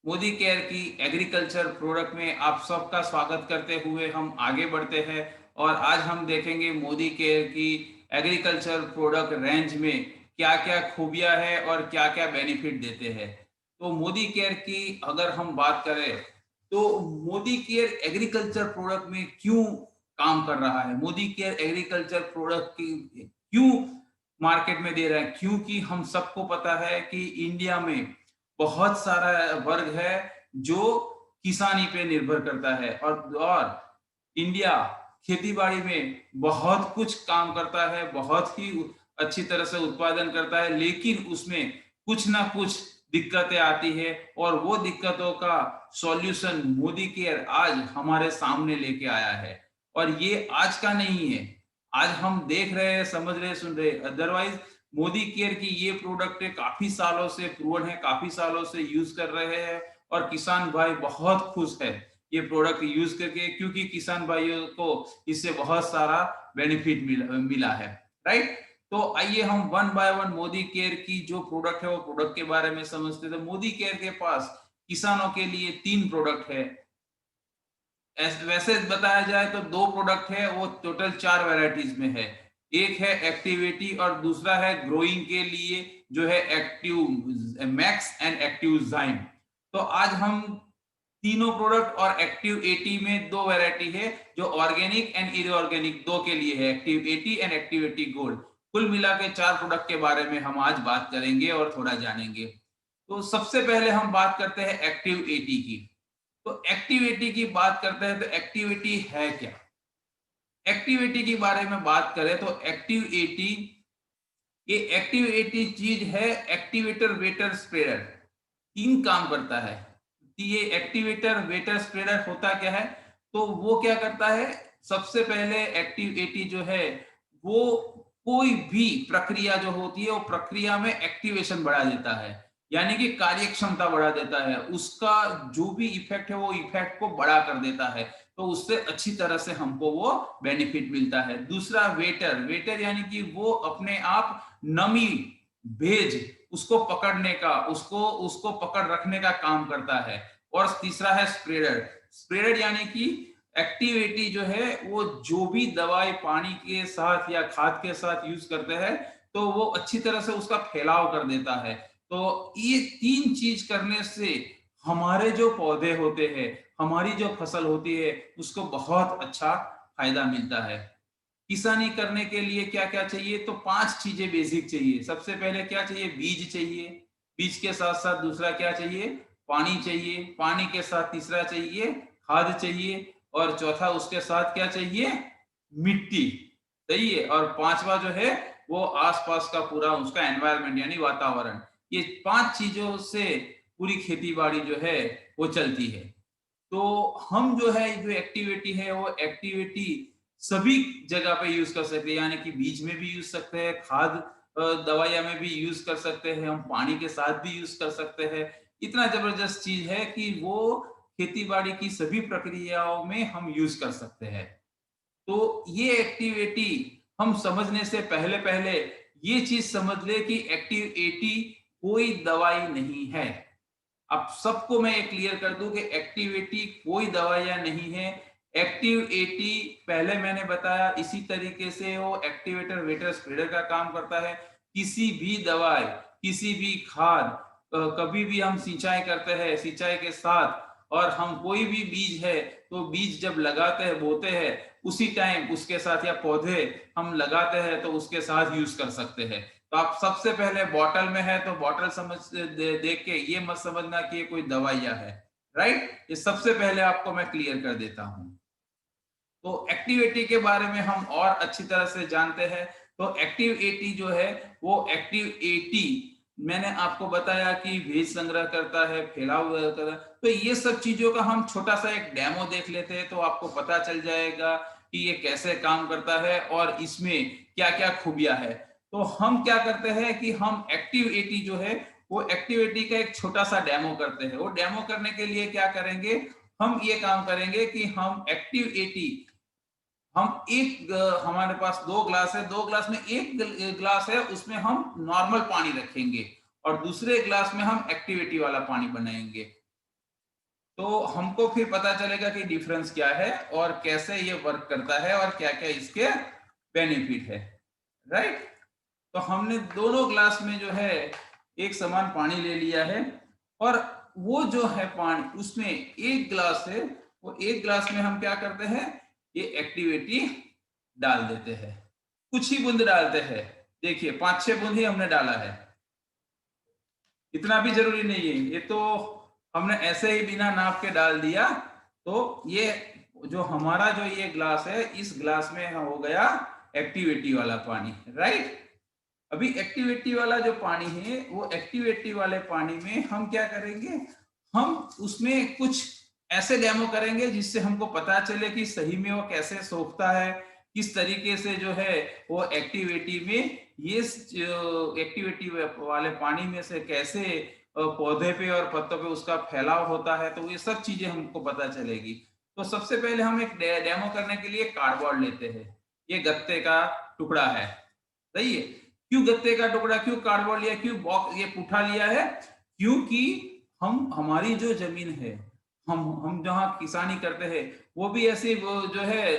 Modi care की agriculture product में आप सबका स्वागत करते हुए हम आगे बढ़ते हैं। और आज हम देखेंगे मोदी केयर की एग्रीकल्चर प्रोडक्ट रेंज में क्या क्या खूबियां है और क्या क्या बेनिफिट देते हैं। तो मोदी केयर की अगर हम बात करें तो मोदी केयर एग्रीकल्चर प्रोडक्ट में क्यों काम कर रहा है, मोदी केयर एग्रीकल्चर प्रोडक्ट की क्यों मार्केट में दे रहा है, क्योंकि हम सबको पता है कि इंडिया में बहुत सारा वर्ग है जो किसानी पे निर्भर करता है। और इंडिया खेती-बाड़ी में बहुत कुछ काम करता है, बहुत ही अच्छी तरह से उत्पादन करता है, लेकिन उसमें कुछ ना कुछ दिक्कतें आती है और वो दिक्कतों का सॉल्यूशन मोदी केयर आज हमारे सामने लेके आया है। और ये आज का नहीं है, आज हम देख रहे हैं, समझ रहे हैं, सुन रहे हैं। अदरवाइज मोदी केयर की ये प्रोडक्ट काफी सालों से प्रूवन है, काफी सालों से यूज कर रहे हैं और किसान भाई बहुत खुश है ये प्रोडक्ट यूज करके, क्योंकि किसान भाइयों को इससे बहुत सारा बेनिफिट मिला है। राइट। तो आइए हम one by one Modi care की जो प्रोडक्ट है वो प्रोडक्ट के बारे में समझते। तो मोदी केयर के पास किसानों के लिए 3 प्रोडक्ट है। वैसे बताया जाए तो 2 प्रोडक्ट है, वो टोटल 4 वैरायटीज में है। एक है एक्टिविटी और दूसरा है ग्रोइंग के लिए जो है एक्टिव मैक्स एंड एक्टिव जाइम। तो आज हम तीनों प्रोडक्ट और एक्टिव 80 में 2 वैरायटी है जो ऑर्गेनिक एंड इनऑर्गेनिक दो के लिए है, एक्टिव 80 एंड एक्टिव 80 गोल्ड। कुल मिला के 4 प्रोडक्ट के बारे में हम आज बात करेंगे और थोड़ा जानेंगे। तो सबसे पहले हम बात करते हैं एक्टिव 80 की। तो एक्टिविटी की बात करते हैं तो एक्टिविटी है क्या। एक्टिविटी के बारे में बात करें तो एक्टिविटी, ये एक्टिविटी चीज है एक्टिवेटर वेटर स्प्रेडर। 3 काम करता है। ये एक्टिवेटर वेटर स्प्रेडर होता क्या है, तो वो क्या करता है, सबसे पहले एक्टिविटी जो है वो कोई भी प्रक्रिया जो होती है वो प्रक्रिया में एक्टिवेशन बढ़ा देता है, यानी कि कार्य क्षमता बढ़ा देता है, उसका जो भी इफेक्ट है वो इफेक्ट को बड़ा कर देता है। तो उससे अच्छी तरह से हमको वो बेनिफिट मिलता है। दूसरा वेटर, वेटर यानी कि वो अपने आप नमी भेज उसको पकड़ने का, उसको उसको पकड़ रखने का काम करता है। और तीसरा है स्प्रेडर, स्प्रेडर यानी कि एक्टिविटी जो है वो जो भी दवाई पानी के साथ या खाद के साथ यूज करते हैं तो वो अच्छी तरह से उसका फैलाव कर देता है। तो ये 3 चीज करने से हमारे जो पौधे होते हैं, हमारी जो फसल होती है उसको बहुत अच्छा फायदा मिलता है। किसानी करने के लिए क्या क्या चाहिए, तो 5 चीजें बेसिक चाहिए। सबसे पहले क्या चाहिए, बीज चाहिए। बीज के साथ साथ दूसरा क्या चाहिए, पानी चाहिए। पानी के साथ तीसरा चाहिए खाद चाहिए। और चौथा उसके साथ क्या चाहिए, मिट्टी। सही है। और पांचवा जो है वो आसपास का पूरा उसका एनवायरनमेंट यानी वातावरण। ये 5 चीजों से पूरी खेती बाड़ी जो है वो चलती है। तो हम जो है जो एक्टिविटी है वो एक्टिविटी सभी जगह पे यूज कर सकते हैं, यानी कि बीज में भी यूज सकते हैं, खाद दवाइयां में भी यूज कर सकते हैं, हम पानी के साथ भी यूज कर सकते हैं। इतना जबरदस्त चीज है कि वो खेती बाड़ी की सभी प्रक्रियाओं में हम यूज कर सकते हैं। तो ये एक्टिविटी हम समझने से पहले पहले ये चीज समझ ले कि एक्टिविटी कोई दवाई नहीं है। अब सबको मैं क्लियर कर दूं कि एक्टिविटी कोई दवाइयां नहीं है। एक्टिविटी पहले मैंने बताया इसी तरीके से वो एक्टिवेटर वेटर स्प्रेडर का काम करता है। किसी भी दवाई, किसी भी खाद, कभी भी हम सिंचाई करते हैं, सिंचाई के साथ और हम कोई भी बीज है तो बीज जब लगाते हैं बोते हैं उसी टाइम उसके साथ, या पौधे हम लगाते हैं तो उसके साथ यूज कर सकते हैं। तो आप सबसे पहले बॉटल में है तो बॉटल समझ देख के ये मत समझना कि ये कोई दवाइयां है। राइट, ये सबसे पहले आपको मैं क्लियर कर देता हूं। तो एक्टिविटी के बारे में हम और अच्छी तरह से जानते हैं। तो एक्टिव 80 जो है वो एक्टिव 80 मैंने आपको बताया कि भेज संग्रह करता है, फैलाव करता है। तो ये सब चीजों का हम छोटा सा एक डेमो देख लेते हैं तो आपको पता चल जाएगा कि ये कैसे काम करता है और इसमें क्या क्या खूबियां है। तो हम क्या करते हैं कि हम एक्टिव 80 जो है वो एक्टिविटी का एक छोटा सा डेमो करते हैं। वो डेमो करने के लिए क्या करेंगे, हम ये काम करेंगे कि हम एक्टिव 80, हम एक हमारे पास 2 ग्लास है, 2 ग्लास में एक ग्लास है उसमें हम नॉर्मल पानी रखेंगे और दूसरे ग्लास में हम एक्टिविटी वाला पानी बनाएंगे। तो हमको फिर पता चलेगा कि डिफरेंस क्या है और कैसे ये वर्क करता है और क्या क्या इसके बेनिफिट है, राइट। तो हमने दोनों ग्लास में जो है एक समान पानी ले लिया है, और वो जो है पानी उसमें एक ग्लास है, वो एक ग्लास में हम क्या करते हैं, ये एक्टिविटी डाल देते हैं। कुछ ही बूंद डालते हैं, देखिए 5-6 बूंद ही हमने डाला है, इतना भी जरूरी नहीं है, ये तो हमने ऐसे ही बिना नाप के डाल दिया। तो ये जो हमारा जो ये ग्लास है, इस ग्लास में हो गया एक्टिविटी वाला पानी, राइट। अभी एक्टिविटी वाला जो पानी है, वो एक्टिविटी वाले पानी में हम क्या करेंगे, हम उसमें कुछ ऐसे डेमो करेंगे जिससे हमको पता चले कि सही में वो कैसे सोखता है, किस तरीके से जो है वो एक्टिविटी में ये एक्टिविटी वाले पानी में से कैसे पौधे पे और पत्तों पे उसका फैलाव होता है, तो ये सब चीजें हमको पता चलेगी। तो सबसे पहले हम एक डेमो करने के लिए कार्डबोर्ड लेते हैं, ये गत्ते का टुकड़ा है, सही है। क्यों गत्ते का टुकड़ा, क्यों कार्डबोर्ड लिया, क्यों बॉक्स ये पुट्ठा लिया है, क्योंकि हम हमारी जो जमीन है, हम जहाँ किसानी करते हैं, वो भी ऐसे जो है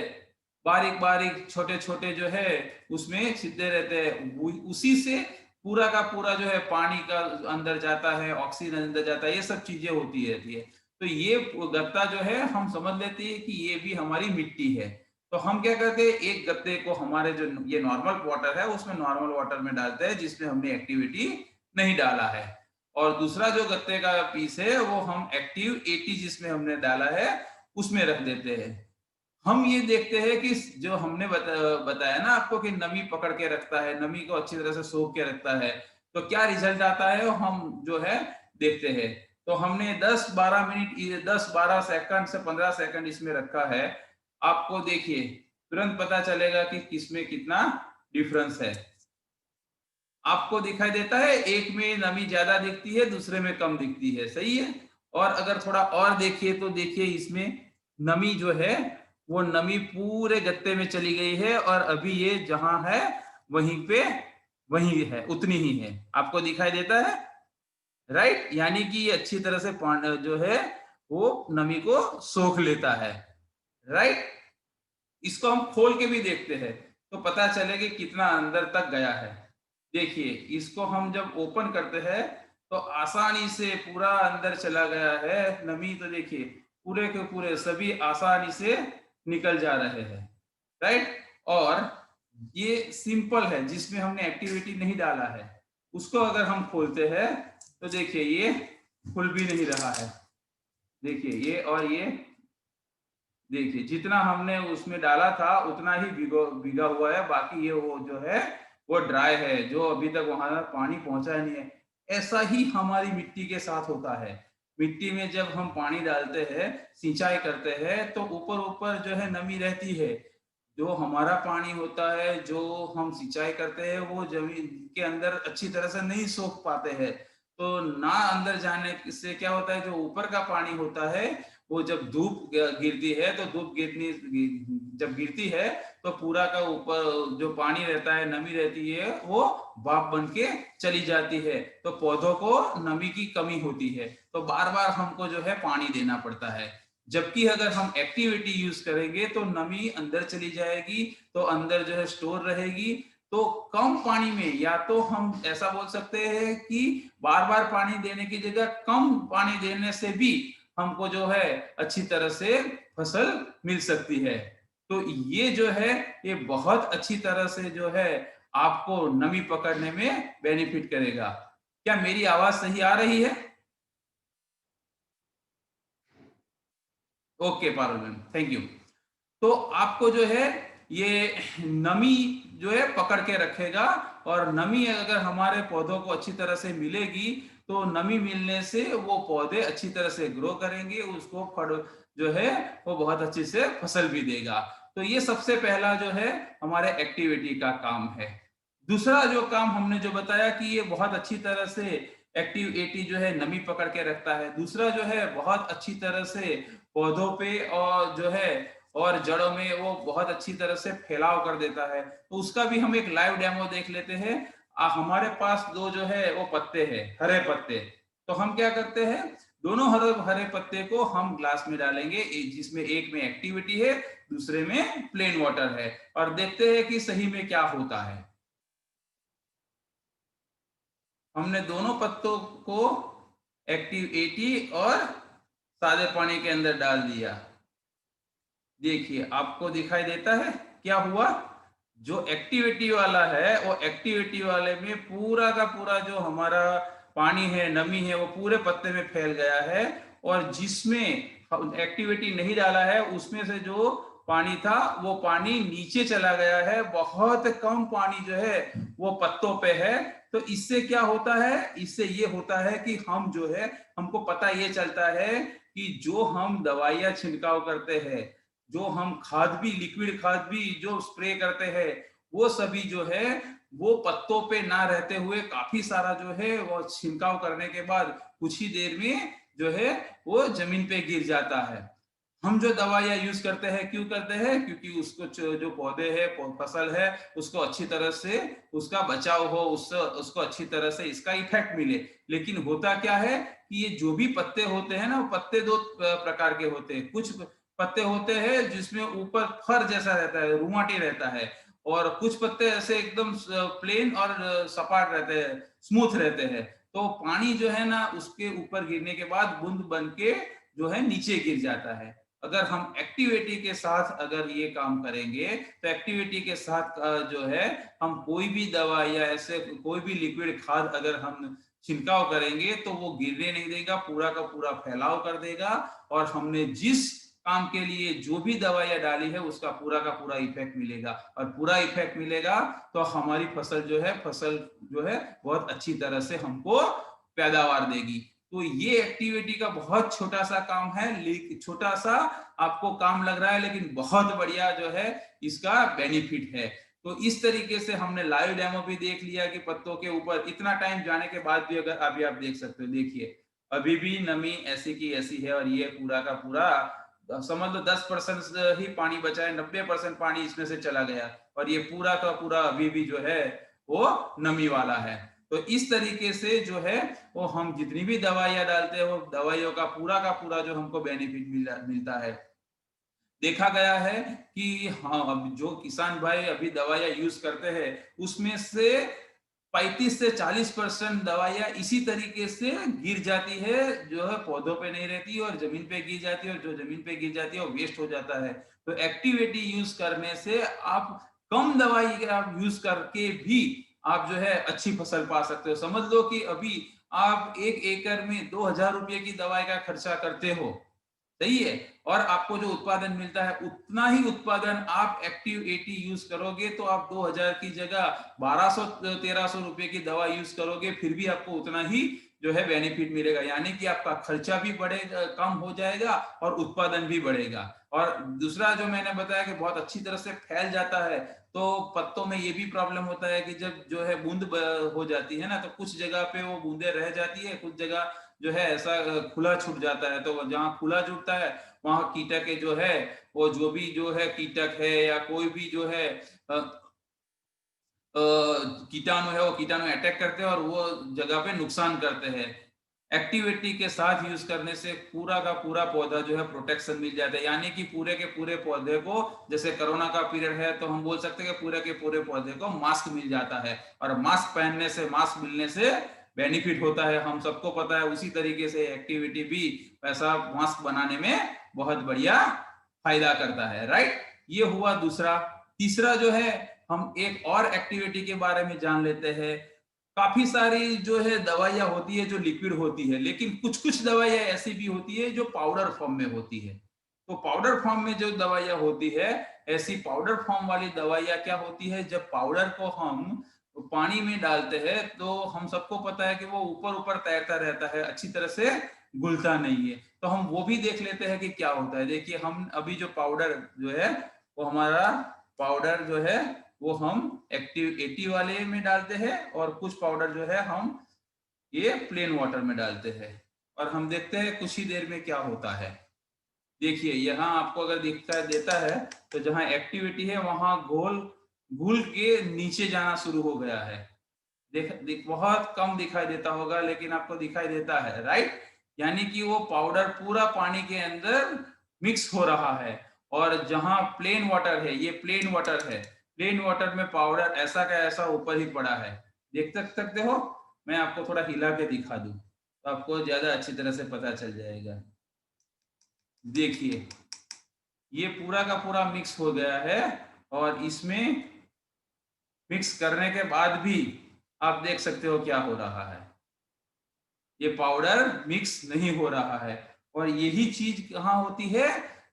बारीक बारीक छोटे छोटे जो है उसमें छिद्रे रहते हैं, उसी से पूरा का पूरा जो है पानी का अंदर जाता है, ऑक्सीजन अंदर जाता है, ये सब चीजें होती रहती है। तो ये गत्ता जो है हम समझ लेते हैं कि ये भी हमारी मिट्टी है। तो हम क्या करते हैं, एक गत्ते को हमारे जो ये नॉर्मल वाटर है उसमें नॉर्मल वाटर में डालते हैं जिसमें हमने एक्टिविटी नहीं डाला है, और दूसरा जो गत्ते का पीस है वो हम एक्टिव 80 जिसमें हमने डाला है उसमें रख देते हैं। हम ये देखते हैं कि जो हमने बताया ना आपको कि नमी पकड़ के रखता है, नमी को अच्छी तरह से सोख के रखता है, तो क्या रिजल्ट आता है हम जो है देखते हैं। तो हमने 10-12 मिनट 10-12 सेकंड से 15 सेकंड इसमें रखा है। आपको देखिए तुरंत पता चलेगा कि किसमें कितना डिफरेंस है। आपको दिखाई देता है एक में नमी ज्यादा दिखती है, दूसरे में कम दिखती है, सही है। और अगर थोड़ा और देखिए तो देखिए इसमें नमी जो है वो नमी पूरे गत्ते में चली गई है, और अभी ये जहां है वहीं पे वहीं है, उतनी ही है, आपको दिखाई देता है, राइट। यानी कि ये अच्छी तरह से जो है वो नमी को सोख लेता है, राइट। इसको हम खोल के भी देखते हैं तो पता चले कि कितना अंदर तक गया है। देखिए इसको हम जब ओपन करते हैं तो आसानी से पूरा अंदर चला गया है नमी, तो देखिए पूरे के पूरे सभी आसानी से निकल जा रहे हैं, राइट। और ये सिंपल है, जिसमें हमने एक्टिविटी नहीं डाला है उसको अगर हम खोलते हैं तो देखिए ये खुल भी नहीं रहा है, देखिए ये और ये, देखिए जितना हमने उसमें डाला था उतना ही भीगा हुआ है, बाकी ये वो जो है वो ड्राई है, जो अभी तक वहां पानी पहुंचा नहीं है। ऐसा ही हमारी मिट्टी के साथ होता है। मिट्टी में जब हम पानी डालते हैं, सिंचाई करते हैं, तो ऊपर ऊपर जो है नमी रहती है। जो हमारा पानी होता है, जो हम सिंचाई करते हैं, वो जमीन के अंदर अच्छी तरह से नहीं सोख पाते हैं। तो ना अंदर जाने से क्या होता है, जो ऊपर का पानी होता है वो जब धूप गिरती है, तो धूप गिरनी जब गिरती है तो पूरा का ऊपर जो पानी रहता है, नमी रहती है, वो भाप बन के चली जाती है, तो पौधों को नमी की कमी होती है, तो बार बार हमको जो है पानी देना पड़ता है। जबकि अगर हम एक्टिविटी यूज करेंगे तो नमी अंदर चली जाएगी, तो अंदर जो है स्टोर रहेगी। तो कम पानी में, या तो हम ऐसा बोल सकते हैं कि बार बार पानी देने की जगह कम पानी देने से भी हमको जो है अच्छी तरह से फसल मिल सकती है। तो ये जो है ये बहुत अच्छी तरह से जो है आपको नमी पकड़ने में बेनिफिट करेगा। क्या मेरी आवाज सही आ रही है? Okay Parul ma'am, thank you. तो आपको जो है ये नमी जो है पकड़ के रखेगा, और नमी अगर हमारे पौधों को अच्छी तरह से मिलेगी तो नमी मिलने से वो पौधे अच्छी तरह से ग्रो करेंगे, उसको फल जो है वो बहुत अच्छी से फसल भी देगा। तो ये सबसे पहला जो है हमारे एक्टिविटी का काम है। दूसरा जो काम हमने जो बताया कि ये बहुत अच्छी तरह से एक्टिविटी जो है नमी पकड़ के रखता है, दूसरा जो है बहुत अच्छी तरह से पौधों पे और जो है और जड़ों में वो बहुत अच्छी तरह से फैलाव कर देता है। तो उसका भी हम एक लाइव डेमो देख लेते हैं। हमारे पास दो जो है वो पत्ते हैं, हरे पत्ते। तो हम क्या करते हैं, दोनों हरे हरे पत्ते को हम ग्लास में डालेंगे, जिसमें एक में एक्टिविटी है, दूसरे में प्लेन वाटर है, और देखते हैं कि सही में क्या होता है। हमने दोनों पत्तों को एक्टिविटी और सादे पानी के अंदर डाल दिया। देखिए आपको दिखाई देता है क्या हुआ। जो एक्टिविटी वाला है वो एक्टिविटी वाले में पूरा का पूरा जो हमारा पानी है, नमी है, वो पूरे पत्ते में फैल गया है, और जिसमें एक्टिविटी नहीं डाला है उसमें से जो पानी था वो पानी नीचे चला गया है। बहुत कम पानी जो है वो पत्तों पे है। तो इससे क्या होता है, इससे ये होता है कि हम जो है, हमको पता ये चलता है कि जो हम दवाइयां छिड़काव करते हैं, जो हम खाद भी, लिक्विड खाद भी जो स्प्रे करते हैं, वो सभी जो है वो पत्तों पे ना रहते हुए काफी सारा जो है वो छिड़काव करने के बाद कुछ ही देर में जो है वो जमीन पे गिर जाता है। हम जो दवाइयां यूज करते हैं, क्यों करते हैं? क्योंकि उसको जो पौधे है, फसल है, उसको अच्छी तरह से उसका बचाव हो, उससे उसको अच्छी तरह से इसका इफेक्ट मिले। लेकिन होता क्या है कि ये जो भी पत्ते होते हैं ना, वो पत्ते दो प्रकार के होते हैं। कुछ पत्ते होते हैं जिसमें ऊपर फर जैसा रहता है, रुआटी रहता है, और कुछ पत्ते ऐसे एकदम प्लेन और सपाट रहते हैं, स्मूथ रहते हैं। तो पानी जो है ना उसके ऊपर गिरने के बाद बूंद बन के जो है नीचे गिर जाता है। अगर हम एक्टिविटी के साथ अगर ये काम करेंगे, तो एक्टिविटी के साथ जो है हम कोई भी दवा या ऐसे कोई भी लिक्विड खाद अगर हम छिड़काव करेंगे तो वो गिरने नहीं देगा, पूरा का पूरा फैलाव कर देगा, और हमने जिस काम के लिए जो भी दवाइयां डाली है उसका पूरा का पूरा इफेक्ट मिलेगा। और पूरा इफेक्ट मिलेगा तो हमारी फसल जो है, फसल जो है बहुत अच्छी तरह से हमको पैदावार देगी। तो ये एक्टिविटी का बहुत छोटा सा काम है, छोटा सा आपको काम लग रहा है, लेकिन बहुत बढ़िया जो है इसका बेनिफिट है। तो इस तरीके से हमने लाइव डेमो भी देख लिया कि पत्तों के ऊपर इतना टाइम जाने के बाद भी अगर अभी आप देख सकते हो, देखिए अभी भी नमी ऐसी की ऐसी है, और ये पूरा का पूरा समझ लो 10% ही पानी बचा है, 90% पानी इसमें से चला गया, और ये पूरा का पूरा अभी भी जो है वो नमी वाला है। तो इस तरीके से जो है वो हम जितनी भी दवाइयां डालते हो, दवाइयों का पूरा जो हमको बेनिफिट मिलता है। देखा गया है कि हाँ, अब जो किसान भाई अभी दवाइयां यूज करते हैं उसमें से 35 से 40% दवाइयां इसी तरीके से गिर जाती है, जो है पौधों पे नहीं रहती और जमीन पे गिर जाती है, और जो जमीन पे गिर जाती है वो वेस्ट हो जाता है। तो एक्टिविटी यूज करने से आप कम दवाई आप यूज करके भी आप जो है अच्छी फसल पा सकते हो। समझ लो कि अभी आप 1 एकड़ में 2,000 रुपये की दवाई का खर्चा करते हो, सही है, और आपको जो उत्पादन मिलता है उतना ही उत्पादन आप एक्टिव 80 यूज करोगे तो आप 2000 की जगह 1200-1300 रुपए की दवा यूज करोगे, फिर भी आपको उतना ही जो है बेनिफिट मिलेगा। यानी कि आपका खर्चा भी बढ़ेगा, कम हो जाएगा, और उत्पादन भी बढ़ेगा। और दूसरा जो मैंने बताया कि बहुत अच्छी तरह से फैल जाता है, तो पत्तों में ये भी प्रॉब्लम होता है कि जब जो है बूंद हो जाती है ना, तो कुछ जगह पे वो बूंदे रह जाती है, कुछ जगह जो है ऐसा खुला छूट जाता है। तो जहाँ खुला छूटता है वहां कीटक जो है, वो जो भी जो है कीटक है या कोई भी जो है कीटाणु है, वो कीटाणु अटैक करते हैं और वो जगह पे नुकसान करते हैं। एक्टिविटी के साथ यूज करने से पूरा का पूरा पौधा जो है प्रोटेक्शन मिल जाता है। यानी कि पूरे के पूरे पौधे को, जैसे कोरोना का पीरियड है तो हम बोल सकते हैं कि पूरे के पूरे पौधे को मास्क मिल जाता है, और मास्क पहनने से, मास्क मिलने से बेनिफिट होता है, हम सबको पता है। उसी तरीके से एक्टिविटी भी ऐसा मास्क बनाने में बहुत बढ़िया फायदा करता है, राइट। ये हुआ दूसरा। तीसरा जो है, हम एक और एक्टिविटी के बारे में जान लेते हैं। काफी सारी जो है दवाइयां होती है जो लिक्विड होती है, लेकिन कुछ कुछ दवाइयां ऐसी भी होती है जो पाउडर फॉर्म में होती है। तो पाउडर फॉर्म में जो दवाइयां होती है, ऐसी पाउडर फॉर्म वाली दवाइयां क्या होती है, जब पाउडर को हम पानी में डालते हैं तो हम सबको पता है कि वो ऊपर ऊपर तैरता रहता है, अच्छी तरह से घुलता नहीं है। तो हम वो भी देख लेते हैं कि क्या होता है। देखिए हम अभी जो पाउडर जो है, वो हमारा पाउडर जो है वो हम एक्टिव 80 वाले में डालते हैं, और कुछ पाउडर जो है हम ये प्लेन वाटर में डालते हैं, और हम देखते हैं कुछ ही देर में क्या होता है। देखिए यहाँ आपको अगर दिखता है देता है, तो जहाँ एक्टिविटी है वहां घोल घुल के नीचे जाना शुरू हो गया है। बहुत कम दिखाई देता होगा, लेकिन आपको दिखाई देता है, राइट। यानी कि वो पाउडर पूरा पानी के अंदर मिक्स हो रहा है। और जहां प्लेन वाटर है, ये प्लेन वाटर है, प्लेन वाटर में पाउडर ऐसा का ऐसा ऊपर ही पड़ा है। देख सकते हो? मैं आपको थोड़ा हिला के दिखा दूं तो आपको ज्यादा अच्छी तरह से पता चल जाएगा। देखिए, ये पूरा का पूरा मिक्स हो गया है और इसमें मिक्स करने के बाद भी आप देख सकते हो क्या हो रहा है। ये पाउडर मिक्स नहीं हो रहा है। और यही चीज कहाँ होती है?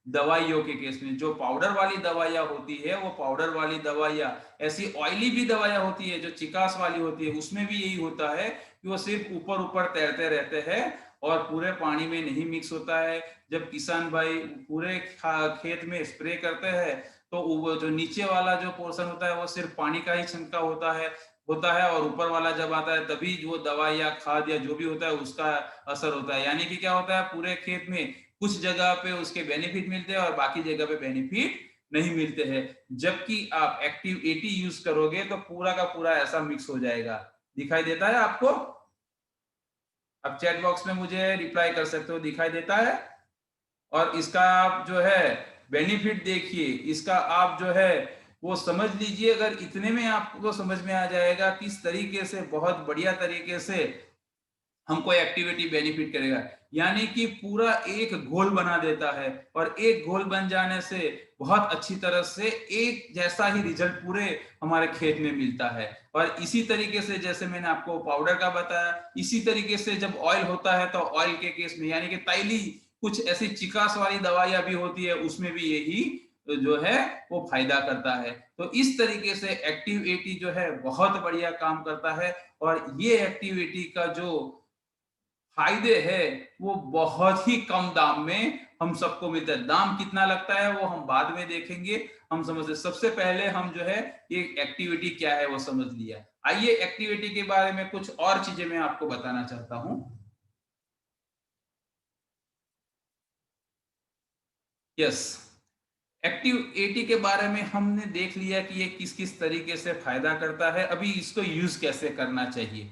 दवाइयों के केस में। जो पाउडर वाली दवाइयाँ होती है, वो पाउडर वाली दवाइयाँ, ऐसी ऑयली भी दवाइयाँ होती है जो चिकास वाली होती है, उसमें भी यही होता है कि वो सिर्फ ऊपर ऊपर तैरते रहते हैं और पूरे पानी में नहीं मिक्स होता है। जब किसान भाई पूरे खेत में स्प्रे करते हैं तो वो जो नीचे वाला जो पोर्शन होता है वो सिर्फ पानी का ही छंका होता है और ऊपर वाला जब आता है तभी वो दवाई या खाद या जो भी होता है उसका असर होता है। यानी कि क्या होता है, पूरे खेत में कुछ जगह पे उसके बेनिफिट मिलते हैं और बाकी जगह पे बेनिफिट नहीं मिलते हैं। जबकि आप एक्टिव 80 यूज करोगे तो पूरा का पूरा ऐसा मिक्स हो जाएगा। दिखाई देता है आपको? आप चैट बॉक्स में मुझे रिप्लाई कर सकते हो, दिखाई देता है? और इसका आप जो है बेनिफिट देखिए, इसका आप जो है वो समझ लीजिए। अगर इतने में आपको समझ में आ जाएगा किस तरीके से बहुत बढ़िया तरीके से हमको एक्टिविटी बेनिफिट करेगा। यानी कि पूरा एक घोल बना देता है और एक घोल बन जाने से बहुत अच्छी तरह से एक जैसा ही रिजल्ट पूरे हमारे खेत में मिलता है। और इसी तरीके से जैसे मैंने आपको पाउडर का बताया, इसी तरीके से जब ऑयल होता है तो ऑयल के केस में यानी कि तैली कुछ ऐसी चिकास वाली दवाइयां भी होती है, उसमें भी यही जो है वो फायदा करता है। तो इस तरीके से एक्टिविटी जो है बहुत बढ़िया काम करता है। और ये एक्टिविटी का जो फायदे है वो बहुत ही कम दाम में हम सबको मिलता है। दाम कितना लगता है वो हम बाद में देखेंगे। हम समझते सबसे पहले हम जो है ये एक्टिविटी क्या है वो समझ लिया। आइए एक्टिविटी के बारे में कुछ और चीजें मैं आपको बताना चाहता हूं। यस, एक्टिव 80 के बारे में हमने देख लिया कि ये किस किस तरीके से फायदा करता है। अभी इसको यूज कैसे करना चाहिए,